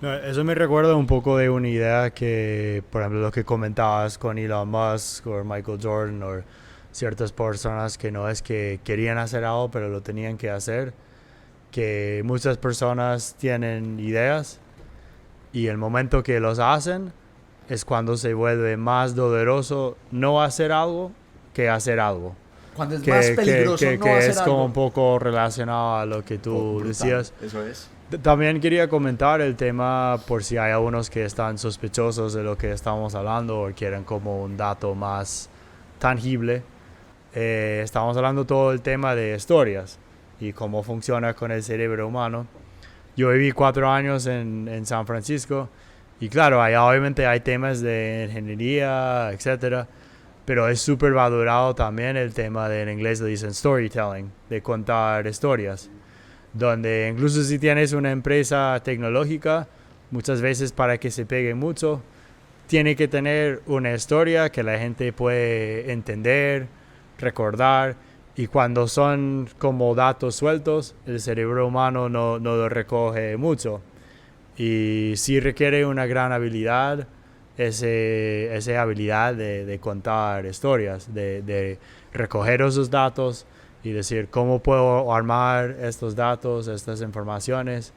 No, eso me recuerda un poco de una idea que, por ejemplo, lo que comentabas con Elon Musk o Michael Jordan o ciertas personas que no es que querían hacer algo pero lo tenían que hacer, que muchas personas tienen ideas y el momento que los hacen es cuando se vuelve más doloroso no hacer algo que hacer algo. Cuando es más peligroso no que hacer es algo. como un poco relacionado a lo que tú decías. Eso es. También quería comentar el tema por si hay algunos que están sospechosos de lo que estamos hablando o quieren como un dato más tangible. Estamos hablando todo el tema de historias y cómo funciona con el cerebro humano. Yo viví 4 años en San Francisco y claro, obviamente hay temas de ingeniería, etcétera, pero es súper valorado también el tema de, en inglés le dicen storytelling, de contar historias, donde incluso si tienes una empresa tecnológica, muchas veces para que se pegue mucho, tiene que tener una historia que la gente puede entender, recordar, y cuando son como datos sueltos, el cerebro humano no lo recoge mucho. Y sí requiere una gran habilidad, esa habilidad de contar historias, de recoger esos datos y decir cómo puedo armar estos datos, estas informaciones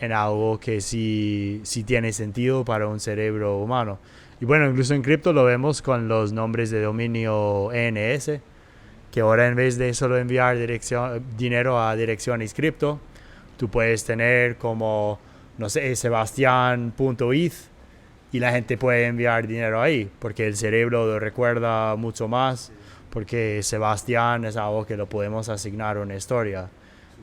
en algo que sí tiene sentido para un cerebro humano. Y bueno, incluso en cripto lo vemos con los nombres de dominio ENS, que ahora en vez de solo enviar dinero a direcciones cripto, tú puedes tener como, no sé, sebastián.eth y la gente puede enviar dinero ahí, porque el cerebro lo recuerda mucho más, porque Sebastián es algo que lo podemos asignar a una historia,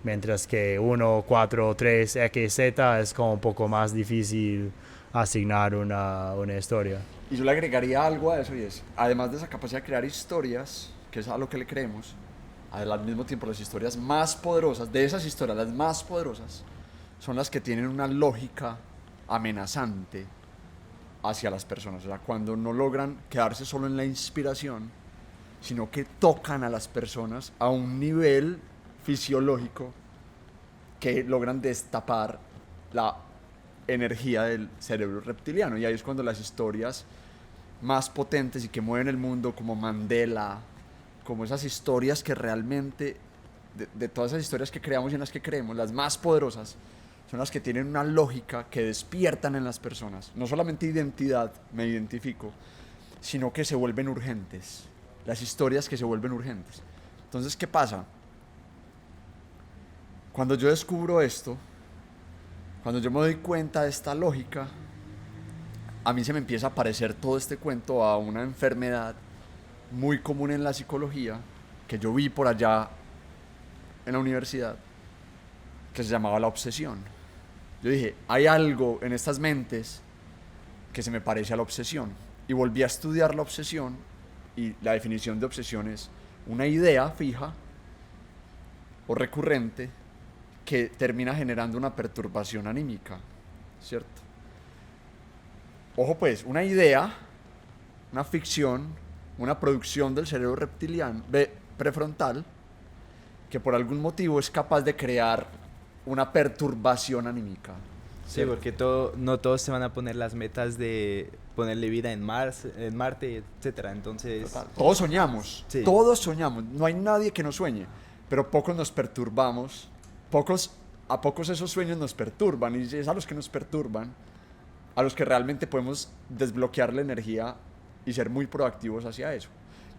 mientras que 1, 4, 3, X, Z es como un poco más difícil asignar una historia. Y yo le agregaría algo a eso y es, además de esa capacidad de crear historias, que es a lo que le creemos, al mismo tiempo las historias más poderosas, de esas historias las más poderosas, son las que tienen una lógica amenazante hacia las personas. O sea, cuando no logran quedarse solo en la inspiración, sino que tocan a las personas a un nivel fisiológico que logran destapar la energía del cerebro reptiliano. Y ahí es cuando las historias más potentes y que mueven el mundo, como Mandela, como esas historias que realmente, de todas esas historias que creamos y en las que creemos, las más poderosas, son las que tienen una lógica que despiertan en las personas. No solamente identidad, me identifico, sino que se vuelven urgentes. Las historias que se vuelven urgentes. Entonces, ¿qué pasa? Cuando yo descubro esto, cuando yo me doy cuenta de esta lógica, a mí se me empieza a parecer todo este cuento a una enfermedad muy común en la psicología, que yo vi por allá en la universidad, que se llamaba la obsesión. Yo dije, hay algo en estas mentes que se me parece a la obsesión. Y volví a estudiar la obsesión, y la definición de obsesión es una idea fija o recurrente que termina generando una perturbación anímica, ¿cierto? Ojo pues, una idea, una ficción, una producción del cerebro reptiliano, prefrontal, que por algún motivo es capaz de crear una perturbación anímica. Sí, ¿cierto? porque no todos se van a poner las metas de ponerle vida en Marte, etcétera. Entonces, Total. Todos soñamos, sí. Todos soñamos, no hay nadie que no sueñe, pero pocos nos perturbamos, a pocos esos sueños nos perturban, y es a los que nos perturban, a los que realmente podemos desbloquear la energía y ser muy proactivos hacia eso.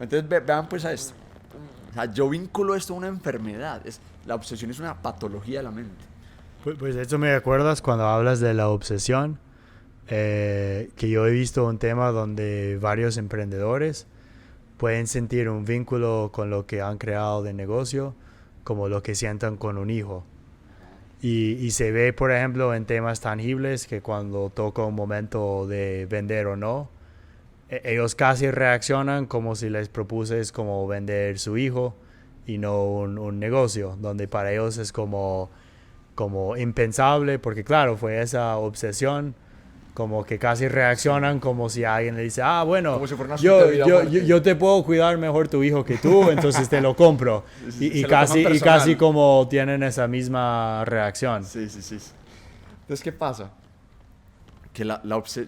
Entonces vean pues a esto. O sea, yo vinculo esto a una enfermedad. La obsesión es una patología de la mente. Pues de hecho me acuerdas cuando hablas de la obsesión, que yo he visto un tema donde varios emprendedores pueden sentir un vínculo con lo que han creado de negocio como lo que sientan con un hijo. Y se ve, por ejemplo, en temas tangibles que cuando toca un momento de vender o no, ellos casi reaccionan como si les propuses como vender su hijo y no un negocio, donde para ellos es como impensable, porque claro, fue esa obsesión, como que casi reaccionan como si alguien le dice, bueno, Como si fuera una suerte de vida o muerte. yo te puedo cuidar mejor tu hijo que tú, entonces te lo compro. Sí, Y se lo toman casi personal. como tienen esa misma reacción. Sí. Entonces, ¿qué pasa? Que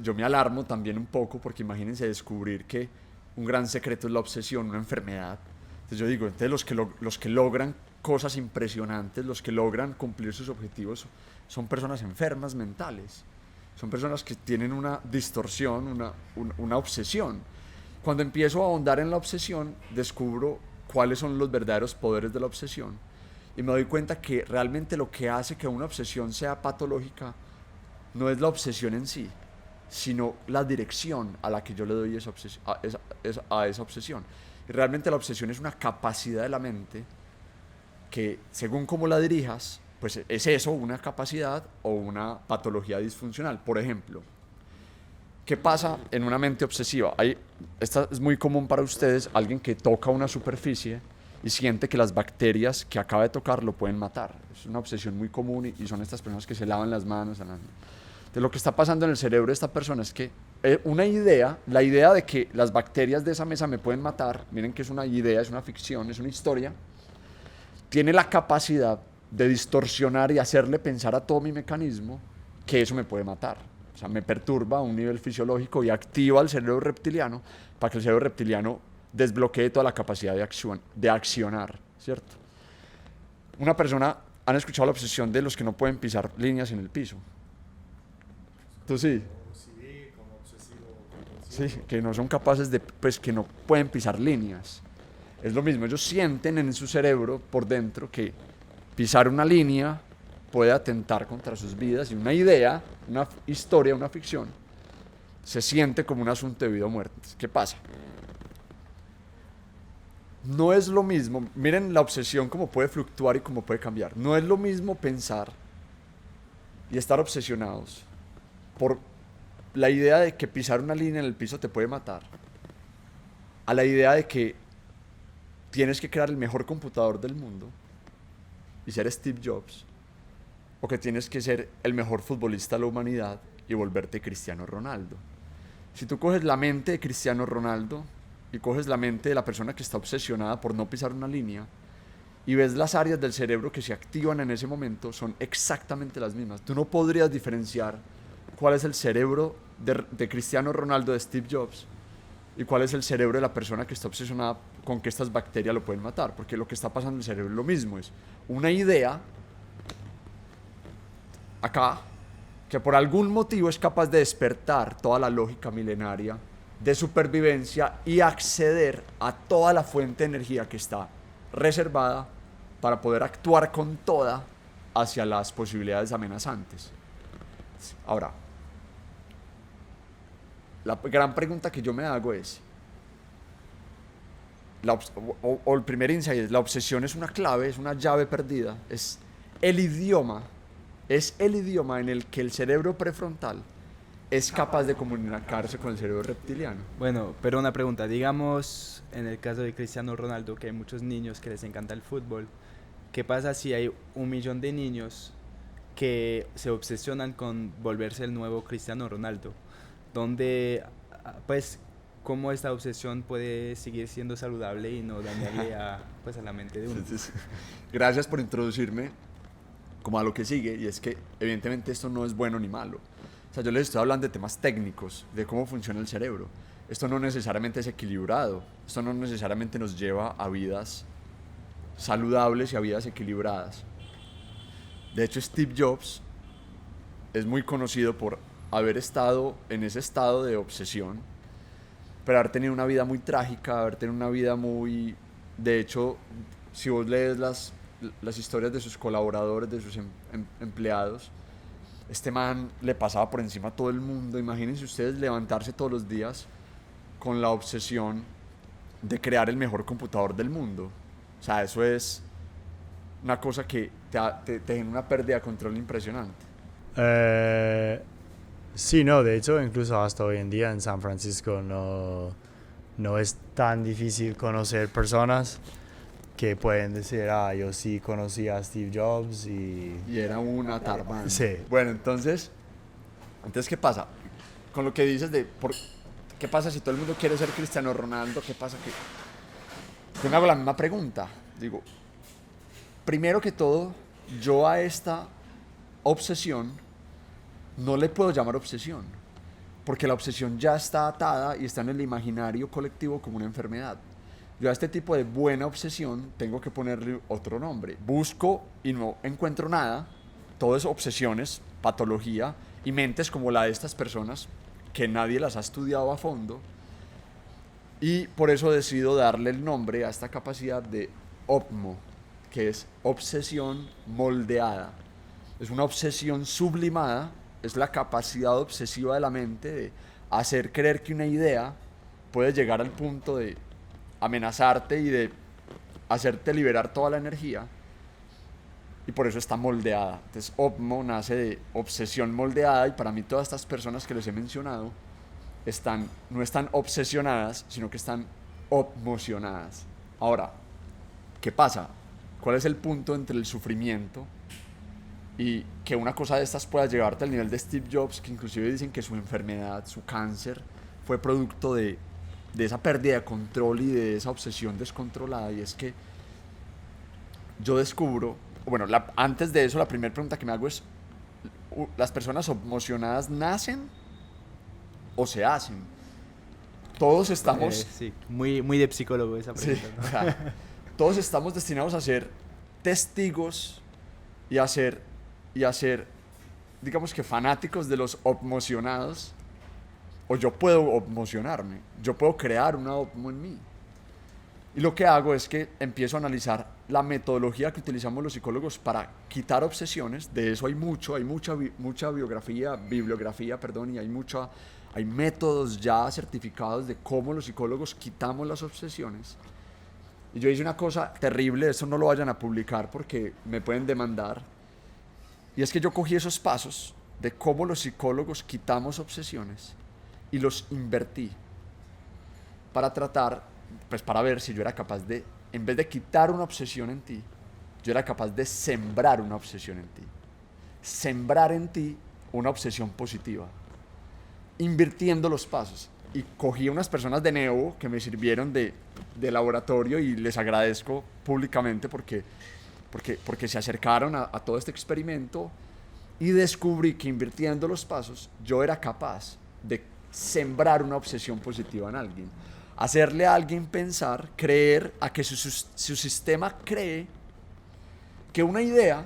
yo me alarmo también un poco porque imagínense descubrir que un gran secreto es la obsesión, una enfermedad. Entonces yo digo, entonces los que logran cosas impresionantes, los que logran cumplir sus objetivos, son personas enfermas mentales. Son personas que tienen una distorsión, una obsesión. Cuando empiezo a ahondar en la obsesión, descubro cuáles son los verdaderos poderes de la obsesión. Y me doy cuenta que realmente lo que hace que una obsesión sea patológica no es la obsesión en sí, sino la dirección a la que yo le doy a esa obsesión. Y realmente la obsesión es una capacidad de la mente que, según cómo la dirijas, pues es eso, una capacidad o una patología disfuncional. Por ejemplo, ¿qué pasa en una mente obsesiva? Esta es muy común para ustedes, alguien que toca una superficie y siente que las bacterias que acaba de tocar lo pueden matar. Es una obsesión muy común y son estas personas que se lavan las manos. Entonces, lo que está pasando en el cerebro de esta persona es que la idea de que las bacterias de esa mesa me pueden matar, miren que es una idea, es una ficción, es una historia, tiene la capacidad de distorsionar y hacerle pensar a todo mi mecanismo que eso me puede matar. O sea, me perturba a un nivel fisiológico y activa el cerebro reptiliano para que el cerebro reptiliano desbloquee toda la capacidad de accionar, ¿cierto? Han escuchado la obsesión de los que no pueden pisar líneas en el piso. ¿Tú sí? Sí, que no son capaces pues que no pueden pisar líneas. Es lo mismo, ellos sienten en su cerebro por dentro que pisar una línea puede atentar contra sus vidas y una idea, una historia, una ficción, se siente como un asunto de vida o muerte. ¿Qué pasa? No es lo mismo, miren la obsesión cómo puede fluctuar y cómo puede cambiar. No es lo mismo pensar y estar obsesionados por la idea de que pisar una línea en el piso te puede matar, a la idea de que tienes que crear el mejor computador del mundo y ser Steve Jobs, o que tienes que ser el mejor futbolista de la humanidad y volverte Cristiano Ronaldo. Si tú coges la mente de Cristiano Ronaldo y coges la mente de la persona que está obsesionada por no pisar una línea y ves las áreas del cerebro que se activan en ese momento, son exactamente las mismas. Tú no podrías diferenciar cuál es el cerebro de Cristiano Ronaldo, de Steve Jobs, y cuál es el cerebro de la persona que está obsesionada con que estas bacterias lo pueden matar, porque lo que está pasando en el cerebro es lo mismo, es una idea acá que por algún motivo es capaz de despertar toda la lógica milenaria de supervivencia y acceder a toda la fuente de energía que está reservada para poder actuar con toda hacia las posibilidades amenazantes. Ahora, la gran pregunta que yo me hago es, el primer insight es, la obsesión es una clave, es una llave perdida, es el idioma en el que el cerebro prefrontal es capaz de comunicarse con el cerebro reptiliano. Bueno, pero una pregunta, digamos en el caso de Cristiano Ronaldo, que hay muchos niños que les encanta el fútbol, ¿qué pasa si hay 1 millón de niños que se obsesionan con volverse el nuevo Cristiano Ronaldo? Donde, pues, cómo esta obsesión puede seguir siendo saludable y no dañarle a la mente de uno. Gracias por introducirme como a lo que sigue, y es que evidentemente esto no es bueno ni malo. O sea, yo les estoy hablando de temas técnicos, de cómo funciona el cerebro. Esto no necesariamente es equilibrado, esto no necesariamente nos lleva a vidas saludables y a vidas equilibradas. De hecho, Steve Jobs es muy conocido por haber estado en ese estado de obsesión, pero haber tenido una vida muy trágica, haber tenido una vida muy... De hecho, si vos lees las historias de sus colaboradores, de sus empleados, este man le pasaba por encima a todo el mundo. Imagínense ustedes levantarse todos los días con la obsesión de crear el mejor computador del mundo. O sea, eso es una cosa que te genera una pérdida de control impresionante. Sí, no, de hecho, incluso hasta hoy en día en San Francisco no es tan difícil conocer personas que pueden decir, yo sí conocí a Steve Jobs y era una tarbán. Sí. Bueno, entonces, ¿qué pasa? Con lo que dices ¿qué pasa si todo el mundo quiere ser Cristiano Ronaldo? ¿Qué pasa? Yo me hago la misma pregunta. Digo, primero que todo, yo a esta obsesión no le puedo llamar obsesión, porque la obsesión ya está atada y está en el imaginario colectivo como una enfermedad. Yo a este tipo de buena obsesión tengo que ponerle otro nombre. Busco y no encuentro nada. Todo es obsesiones, patología y mentes como la de estas personas que nadie las ha estudiado a fondo. Y por eso decido darle el nombre a esta capacidad de OPMO, que es obsesión moldeada. Es una obsesión sublimada, es la capacidad obsesiva de la mente de hacer creer que una idea puede llegar al punto de amenazarte y de hacerte liberar toda la energía, y por eso está moldeada. Entonces OPMO nace de obsesión moldeada, y para mí todas estas personas que les he mencionado no están obsesionadas, sino que están opmocionadas. Ahora, ¿qué pasa? ¿Cuál es el punto entre el sufrimiento y que una cosa de estas pueda llevarte al nivel de Steve Jobs, que inclusive dicen que su enfermedad, su cáncer, fue producto de esa pérdida de control y de esa obsesión descontrolada? Y es que yo descubro, bueno, antes de eso, la primera pregunta que me hago es, ¿las personas emocionadas nacen o se hacen? Todos estamos... Sí, muy de psicólogo esa pregunta. Sí, ¿no? o sea, todos estamos destinados a ser testigos y a ser, digamos que fanáticos de los emocionados. O yo puedo emocionarme, yo puedo crear una OPMO en mí. Y lo que hago es que empiezo a analizar la metodología que utilizamos los psicólogos para quitar obsesiones. De eso hay mucha bibliografía, y hay métodos ya certificados de cómo los psicólogos quitamos las obsesiones. Y yo hice una cosa terrible, eso no lo vayan a publicar porque me pueden demandar. Y es que yo cogí esos pasos de cómo los psicólogos quitamos obsesiones y los invertí para para ver si yo era capaz de, en vez de quitar una obsesión en ti, yo era capaz de sembrar una obsesión en ti. Sembrar en ti una obsesión positiva, invirtiendo los pasos. Y cogí unas personas de Nevo que me sirvieron de laboratorio, y les agradezco públicamente porque se acercaron a todo este experimento, y descubrí que invirtiendo los pasos yo era capaz de sembrar una obsesión positiva en alguien, hacerle a alguien pensar, creer, a que su sistema cree que una idea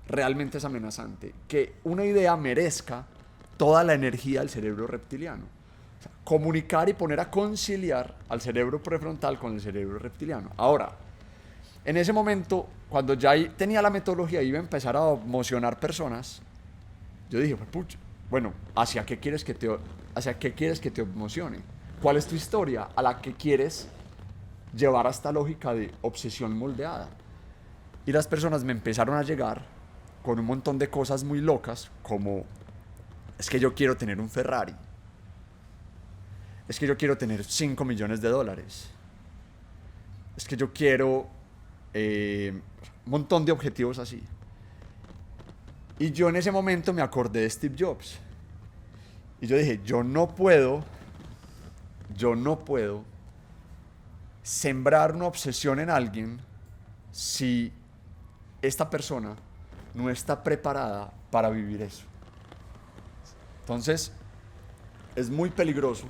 realmente es amenazante, que una idea merezca toda la energía del cerebro reptiliano. O sea, comunicar y poner a conciliar al cerebro prefrontal con el cerebro reptiliano. Ahora, en ese momento, cuando ya tenía la metodología y iba a empezar a emocionar personas, yo dije, pucha, bueno, ¿hacia qué quieres que te emocione? ¿Cuál es tu historia a la que quieres llevar a esta lógica de obsesión moldeada? Y las personas me empezaron a llegar con un montón de cosas muy locas, como, es que yo quiero tener un Ferrari, es que yo quiero tener $5 millones, es que yo quiero un montón de objetivos así. Y yo en ese momento me acordé de Steve Jobs. Y yo dije, yo no puedo sembrar una obsesión en alguien si esta persona no está preparada para vivir eso. Entonces, es muy peligroso.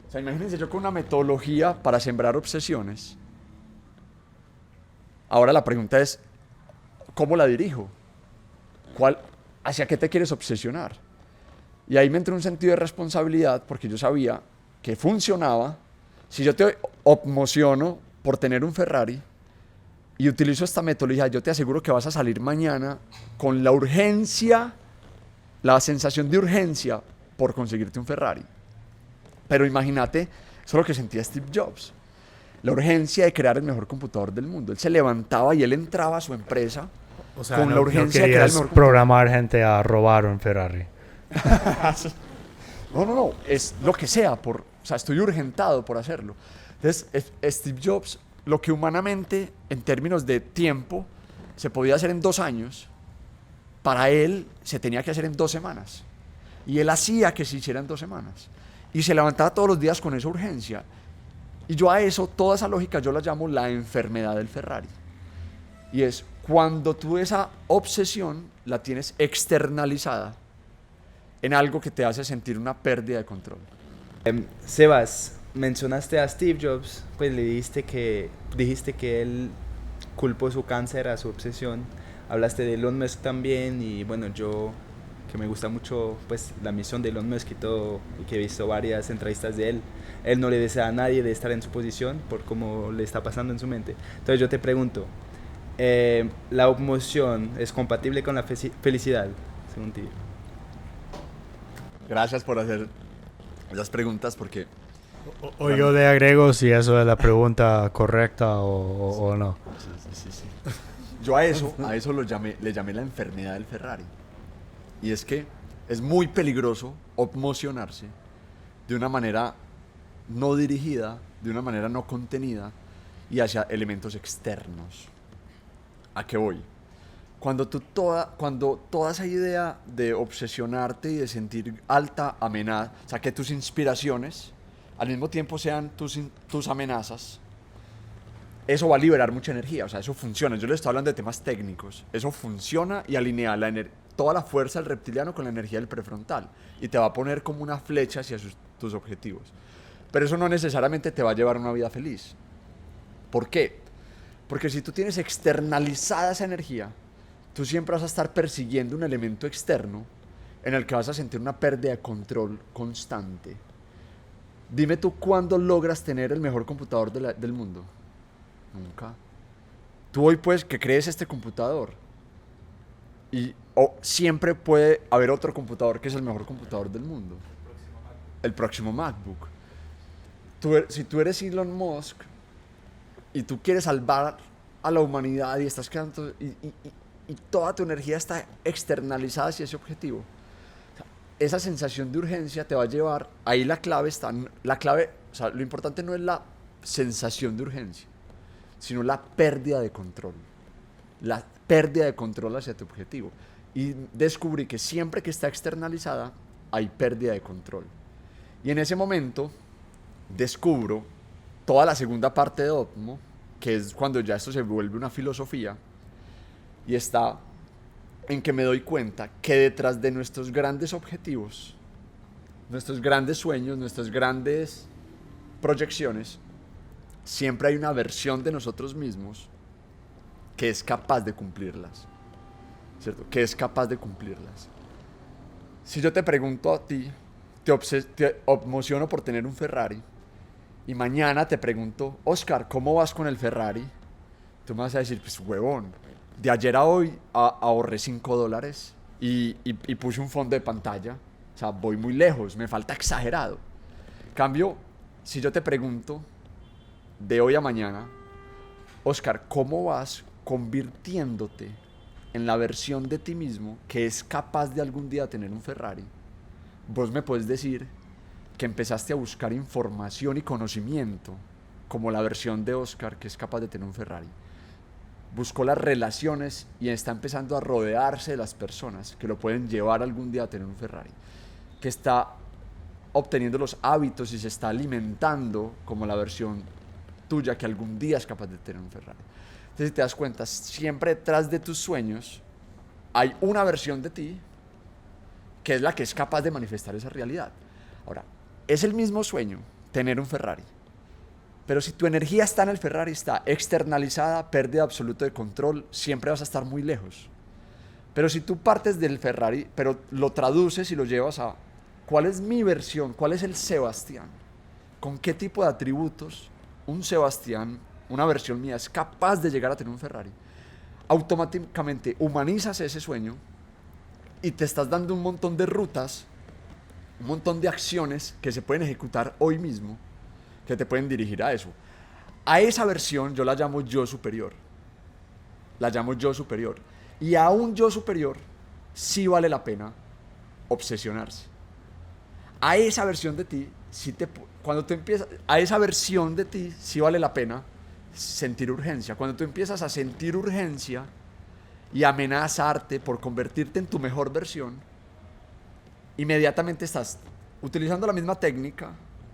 O sea, imagínense yo con una metodología para sembrar obsesiones. Ahora la pregunta es, ¿cómo la dirijo? ¿Hacia qué te quieres obsesionar? Y ahí me entró un sentido de responsabilidad, porque yo sabía que funcionaba. Si yo te emociono por tener un Ferrari y utilizo esta metodología, yo te aseguro que vas a salir mañana con la urgencia, la sensación de urgencia por conseguirte un Ferrari. Pero imagínate, eso es lo que sentía Steve Jobs. la urgencia de crear el mejor computador del mundo. Él se levantaba y él entraba a su empresa O sea, con no, la urgencia no de crear el querías mejor computador. programar gente a robar un Ferrari. No, es lo que sea, o sea, estoy urgentado por hacerlo. Entonces, Steve Jobs, lo que humanamente, en términos de tiempo, se podía hacer en 2 años, para él se tenía que hacer en 2 semanas. Y él hacía que se hiciera en 2 semanas. Y se levantaba todos los días con esa urgencia. Y yo a eso, toda esa lógica, yo la llamo la enfermedad del Ferrari. Y es cuando tú esa obsesión la tienes externalizada en algo que te hace sentir una pérdida de control. Sebas, mencionaste a Steve Jobs, pues le dijiste que él culpó su cáncer a su obsesión. Hablaste de Elon Musk también y bueno, yo que me gusta mucho pues la misión de Elon Musk y todo, y que he visto varias entrevistas de él no le desea a nadie de estar en su posición por cómo le está pasando en su mente. Entonces yo te pregunto, ¿la obsesión es compatible con la felicidad, según ti? Gracias por hacer esas preguntas porque... O yo le agrego si eso es la pregunta correcta o no. Sí. Yo a eso le llamé la enfermedad del Ferrari. Y es que es muy peligroso obsesionarse de una manera no dirigida, de una manera no contenida y hacia elementos externos. ¿A qué voy? Cuando toda esa idea de obsesionarte y de sentir alta amenaza, o sea, que tus inspiraciones al mismo tiempo sean tus amenazas, eso va a liberar mucha energía, o sea, eso funciona. Yo les estoy hablando de temas técnicos. Eso funciona y alinea toda la fuerza del reptiliano con la energía del prefrontal y te va a poner como una flecha hacia tus objetivos. Pero eso no necesariamente te va a llevar a una vida feliz. ¿Por qué? Porque si tú tienes externalizada esa energía, tú siempre vas a estar persiguiendo un elemento externo en el que vas a sentir una pérdida de control constante. Dime tú cuándo logras tener el mejor computador del mundo. Nunca. Tú hoy pues que crees este computador y siempre puede haber otro computador que es el mejor computador del mundo. El próximo MacBook. Si tú eres Elon Musk y tú quieres salvar a la humanidad y estás quedando y toda tu energía está externalizada hacia ese objetivo, esa sensación de urgencia te va a llevar, ahí la clave, o sea, lo importante no es la sensación de urgencia, sino la pérdida de control hacia tu objetivo. Y descubrí que siempre que está externalizada, hay pérdida de control. Y en ese momento, descubro toda la segunda parte de Opmo, que es cuando ya esto se vuelve una filosofía, y está en que me doy cuenta que detrás de nuestros grandes objetivos, nuestros grandes sueños, nuestras grandes proyecciones, siempre hay una versión de nosotros mismos que es capaz de cumplirlas, ¿cierto? Que es capaz de cumplirlas. Si yo te pregunto a ti, te emociono por tener un Ferrari, y mañana te pregunto, Oscar, ¿cómo vas con el Ferrari? Tú me vas a decir, pues huevón, de ayer a hoy ahorré $5 y puse un fondo de pantalla. O sea, voy muy lejos, me falta exagerado. Cambio, si yo te pregunto de hoy a mañana, Oscar, ¿cómo vas convirtiéndote en la versión de ti mismo que es capaz de algún día tener un Ferrari? Vos me puedes decir que empezaste a buscar información y conocimiento como la versión de Oscar que es capaz de tener un Ferrari. Buscó las relaciones y está empezando a rodearse de las personas que lo pueden llevar algún día a tener un Ferrari, que está obteniendo los hábitos y se está alimentando como la versión tuya que algún día es capaz de tener un Ferrari. Entonces, si te das cuenta, siempre detrás de tus sueños hay una versión de ti que es la que es capaz de manifestar esa realidad. Ahora, es el mismo sueño tener un Ferrari, pero si tu energía está en el Ferrari, está externalizada, pérdida absoluta de control, siempre vas a estar muy lejos. Pero si tú partes del Ferrari, pero lo traduces y lo llevas a ¿cuál es mi versión? ¿Cuál es el Sebastián? ¿Con qué tipo de atributos un Sebastián, una versión mía, es capaz de llegar a tener un Ferrari? Automáticamente humanizas ese sueño y te estás dando un montón de rutas, un montón de acciones que se pueden ejecutar hoy mismo, que te pueden dirigir a eso. A esa versión yo la llamo yo superior. La llamo yo superior. Y a un yo superior sí vale la pena obsesionarse. A esa versión de ti, cuando tú empiezas, a esa versión de ti sí vale la pena sentir urgencia. Cuando tú empiezas a sentir urgencia y amenazarte por convertirte en tu mejor versión, inmediatamente estás utilizando la misma técnica,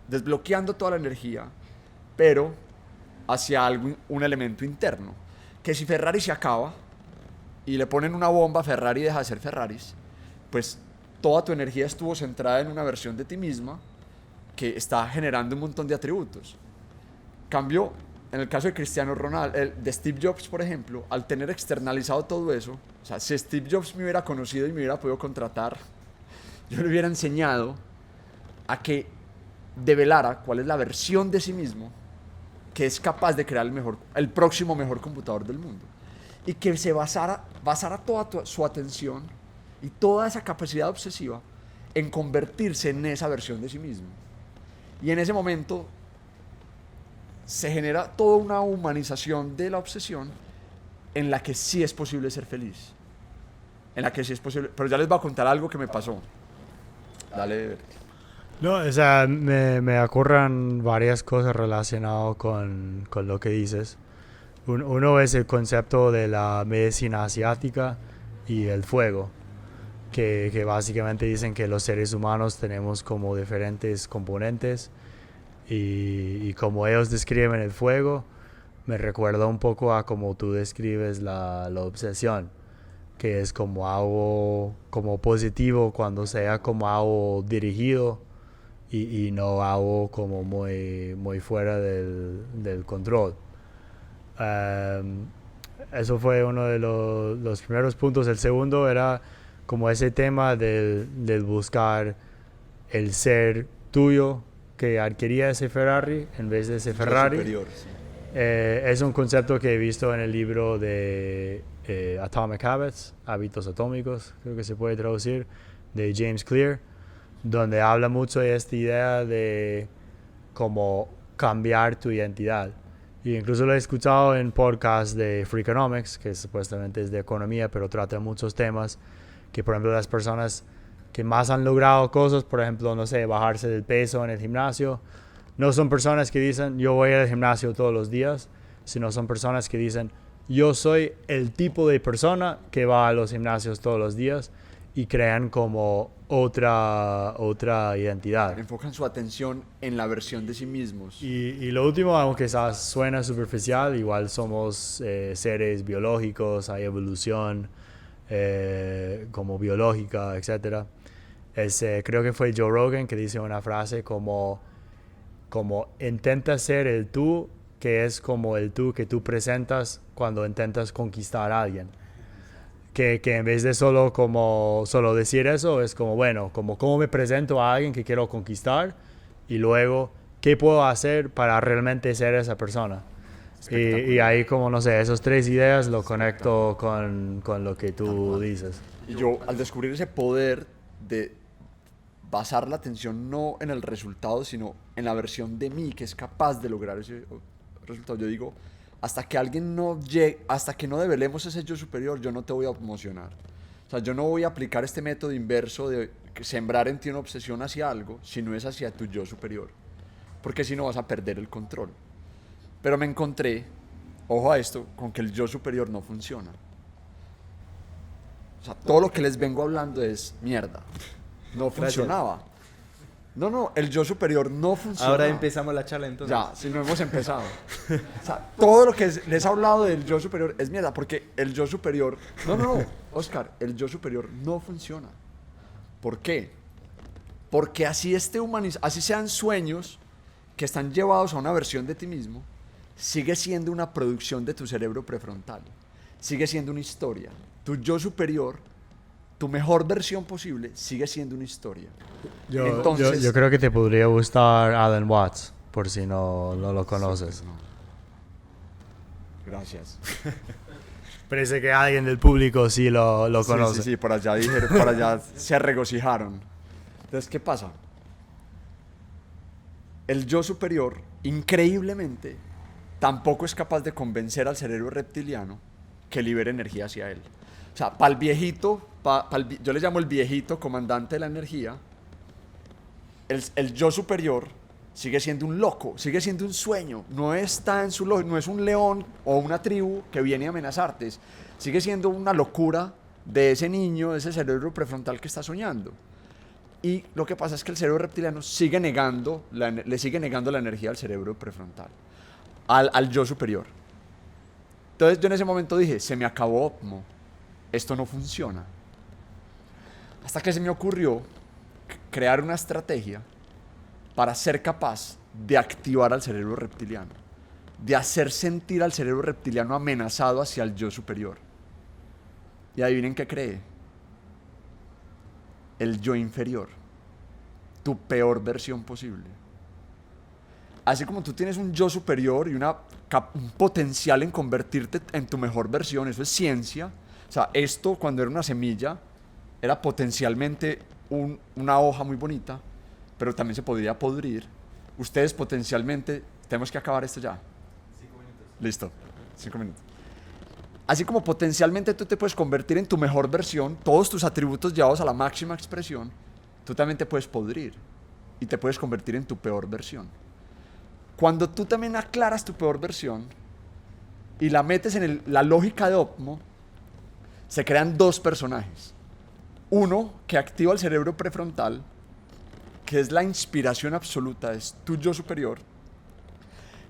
desbloqueando toda la energía, pero hacia un elemento interno. Que si Ferrari se acaba y le ponen una bomba, Ferrari deja de ser Ferraris, pues toda tu energía estuvo centrada en una versión de ti misma que está generando un montón de atributos. Cambio, en el caso de Cristiano Ronaldo, de Steve Jobs, por ejemplo, al tener externalizado todo eso, o sea, si Steve Jobs me hubiera conocido y me hubiera podido contratar, yo le hubiera enseñado a que develara cuál es la versión de sí mismo que es capaz de crear el próximo mejor computador del mundo. Y que se basara toda su atención y toda esa capacidad obsesiva en convertirse en esa versión de sí mismo. Y en ese momento se genera toda una humanización de la obsesión en la que sí es posible ser feliz. En la que sí es posible. Pero ya les voy a contar algo que me pasó. Dale, Berti. No, o sea, me ocurren varias cosas relacionadas con lo que dices. Uno es el concepto de la medicina asiática y el fuego, que básicamente dicen que los seres humanos tenemos como diferentes componentes y como ellos describen el fuego, me recuerda un poco a como tú describes la obsesión, que es como algo como positivo cuando sea como algo dirigido y no algo como muy fuera del control. Eso fue uno de los primeros puntos. El segundo era como ese tema del buscar el ser tuyo que adquiría ese Ferrari en vez de ese Ferrari. Superior, sí. Es un concepto que he visto en el libro de Atomic Habits, Hábitos Atómicos, creo que se puede traducir, de James Clear, donde habla mucho de esta idea de cómo cambiar tu identidad. Y incluso lo he escuchado en podcasts de Freakonomics, que supuestamente es de economía, pero trata muchos temas, que por ejemplo las personas que más han logrado cosas, por ejemplo, no sé, bajarse del peso en el gimnasio, no son personas que dicen yo voy al gimnasio todos los días, sino son personas que dicen yo soy el tipo de persona que va a los gimnasios todos los días, y crean como otra identidad. Enfocan su atención en la versión de sí mismos. Y lo último, aunque quizás suena superficial, igual somos seres biológicos, hay evolución como biológica, etc. Creo que fue Joe Rogan que dice una frase como intenta ser el tú, que es como el tú que tú presentas cuando intentas conquistar a alguien. Que en vez de solo decir eso, es como, bueno, como cómo me presento a alguien que quiero conquistar y luego, ¿qué puedo hacer para realmente ser esa persona? Y ahí como, no sé, esas tres ideas lo conecto con lo que tú dices. Y yo, al descubrir ese poder de basar la atención no en el resultado, sino en la versión de mí que es capaz de lograr ese resultado, yo digo, hasta que alguien no llegue, hasta que no develemos ese yo superior, yo no te voy a emocionar. O sea, yo no voy a aplicar este método inverso de sembrar en ti una obsesión hacia algo, si no es hacia tu yo superior. Porque si no vas a perder el control. Pero me encontré, ojo a esto, con que el yo superior no funciona. O sea, todo lo que les vengo hablando es mierda. No funcionaba. No, el yo superior no funciona. Ahora empezamos la charla entonces. Ya, si no hemos empezado. O sea, todo lo que les he hablado del yo superior es mierda, porque el yo superior... No, Oscar, el yo superior no funciona. ¿Por qué? Porque así así sean sueños que están llevados a una versión de ti mismo, sigue siendo una producción de tu cerebro prefrontal. Sigue siendo una historia. Tu yo superior, tu mejor versión posible, sigue siendo una historia. Entonces, yo creo que te podría gustar Alan Watts, por si no lo conoces. Sí, no. Gracias. Parece que alguien del público sí lo conoce. Sí, por allá dijeron, por allá se regocijaron. Entonces, ¿qué pasa? El yo superior, increíblemente, tampoco es capaz de convencer al cerebro reptiliano que libere energía hacia él. O sea, para el viejito, yo le llamo el viejito comandante de la energía, el yo superior sigue siendo un loco, sigue siendo un sueño, no está en su no es un león o una tribu que viene a amenazarte, sigue siendo una locura de ese niño, de ese cerebro prefrontal que está soñando. Y lo que pasa es que el cerebro reptiliano sigue le sigue negando la energía al cerebro prefrontal, al yo superior. Entonces yo en ese momento dije, se me acabó Opmo, esto no funciona. Hasta que se me ocurrió crear una estrategia para ser capaz de activar al cerebro reptiliano, de hacer sentir al cerebro reptiliano amenazado hacia el yo superior. Y adivinen qué cree. El yo inferior, tu peor versión posible. Así como tú tienes un yo superior y un potencial en convertirte en tu mejor versión, eso es ciencia. O sea, esto cuando era una semilla era potencialmente una hoja muy bonita, pero también se podría podrir. Ustedes potencialmente, tenemos que acabar esto ya. 5 minutos. Listo, 5 minutos. Así como potencialmente tú te puedes convertir en tu mejor versión, todos tus atributos llevados a la máxima expresión, tú también te puedes podrir y te puedes convertir en tu peor versión. Cuando tú también aclaras tu peor versión y la metes en la lógica de Opmo, se crean dos personajes. Uno que activa el cerebro prefrontal, que es la inspiración absoluta, es tu yo superior,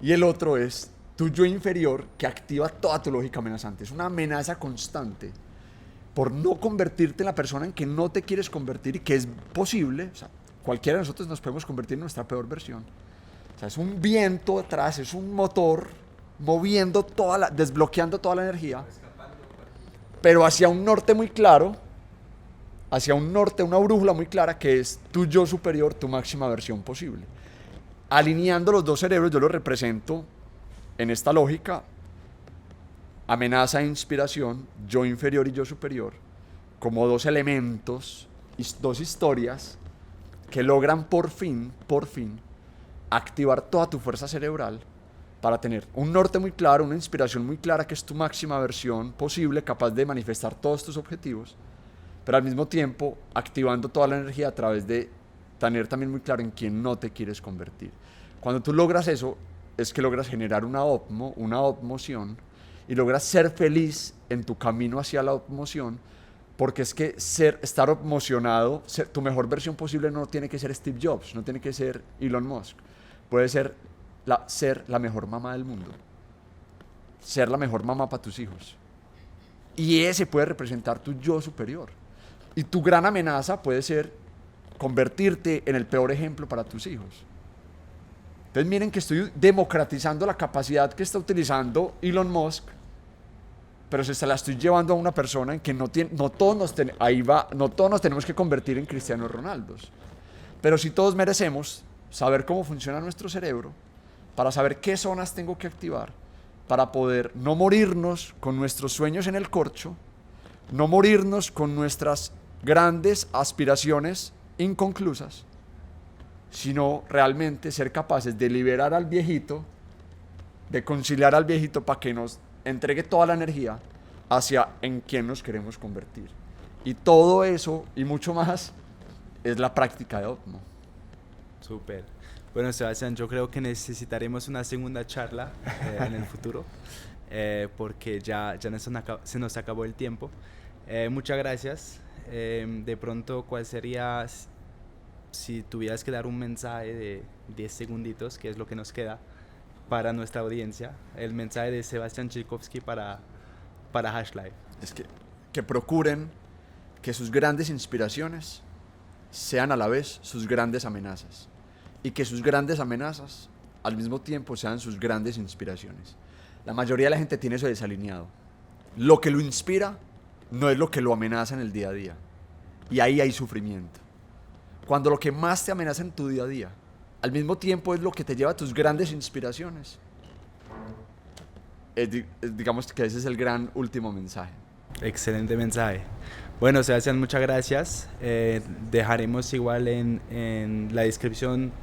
y el otro es tu yo inferior, que activa toda tu lógica amenazante. Es una amenaza constante por no convertirte en la persona en que no te quieres convertir y que es posible. O sea, cualquiera de nosotros nos podemos convertir en nuestra peor versión. O sea, es un viento atrás, es un motor moviendo desbloqueando toda la energía, pero hacia un norte muy claro, hacia un norte, una brújula muy clara, que es tu yo superior, tu máxima versión posible. Alineando los dos cerebros, yo los represento en esta lógica: amenaza e inspiración, yo inferior y yo superior, como dos elementos, dos historias que logran por fin, activar toda tu fuerza cerebral para tener un norte muy claro, una inspiración muy clara, que es tu máxima versión posible, capaz de manifestar todos tus objetivos, pero al mismo tiempo activando toda la energía a través de tener también muy claro en quién no te quieres convertir. Cuando tú logras eso, es que logras generar una opmoción, y logras ser feliz en tu camino hacia la opmoción, porque es que estar opmocionado, tu mejor versión posible no tiene que ser Steve Jobs, no tiene que ser Elon Musk, puede ser la mejor mamá del mundo, ser la mejor mamá para tus hijos, y ese puede representar tu yo superior, y tu gran amenaza puede ser convertirte en el peor ejemplo para tus hijos. Entonces miren que estoy democratizando la capacidad que está utilizando Elon Musk, pero se la estoy llevando a una persona en que no todos nos tenemos que convertir en Cristiano Ronaldos, pero sí todos merecemos saber cómo funciona nuestro cerebro, para saber qué zonas tengo que activar, para poder no morirnos con nuestros sueños en el corcho, no morirnos con nuestras grandes aspiraciones inconclusas, sino realmente ser capaces de liberar al viejito, de conciliar al viejito para que nos entregue toda la energía hacia en quién nos queremos convertir. Y todo eso y mucho más es la práctica de Opmo. Súper. Bueno, Sebastián, yo creo que necesitaremos una segunda charla en el futuro, porque ya se nos acabó el tiempo. Muchas gracias. De pronto, ¿cuál sería, si tuvieras que dar un mensaje de 10 segunditos, que es lo que nos queda para nuestra audiencia, el mensaje de Sebastián Chilkowski para Hash Life? Es que procuren que sus grandes inspiraciones sean a la vez sus grandes amenazas, y que sus grandes amenazas al mismo tiempo sean sus grandes inspiraciones. La mayoría de la gente tiene eso desalineado. Lo que lo inspira no es lo que lo amenaza en el día a día, y ahí hay sufrimiento. Cuando lo que más te amenaza en tu día a día al mismo tiempo es lo que te lleva a tus grandes inspiraciones, digamos que ese es el gran último mensaje. Excelente mensaje. Bueno, Sebastián, muchas gracias. Dejaremos igual en la descripción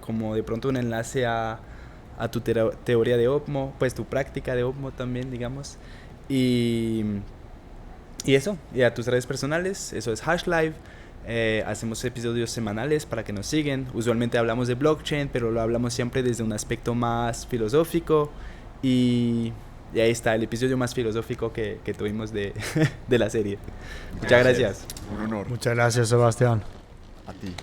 como de pronto un enlace a a tu teoría de Opmo, pues tu práctica de Opmo también, digamos. Y eso, y a tus redes personales, eso es HashLive. Hacemos episodios semanales para que nos sigan. Usualmente hablamos de blockchain, pero lo hablamos siempre desde un aspecto más filosófico. Y ahí está el episodio más filosófico que tuvimos de la serie. Muchas gracias. Un honor. Muchas gracias, Sebastián. A ti.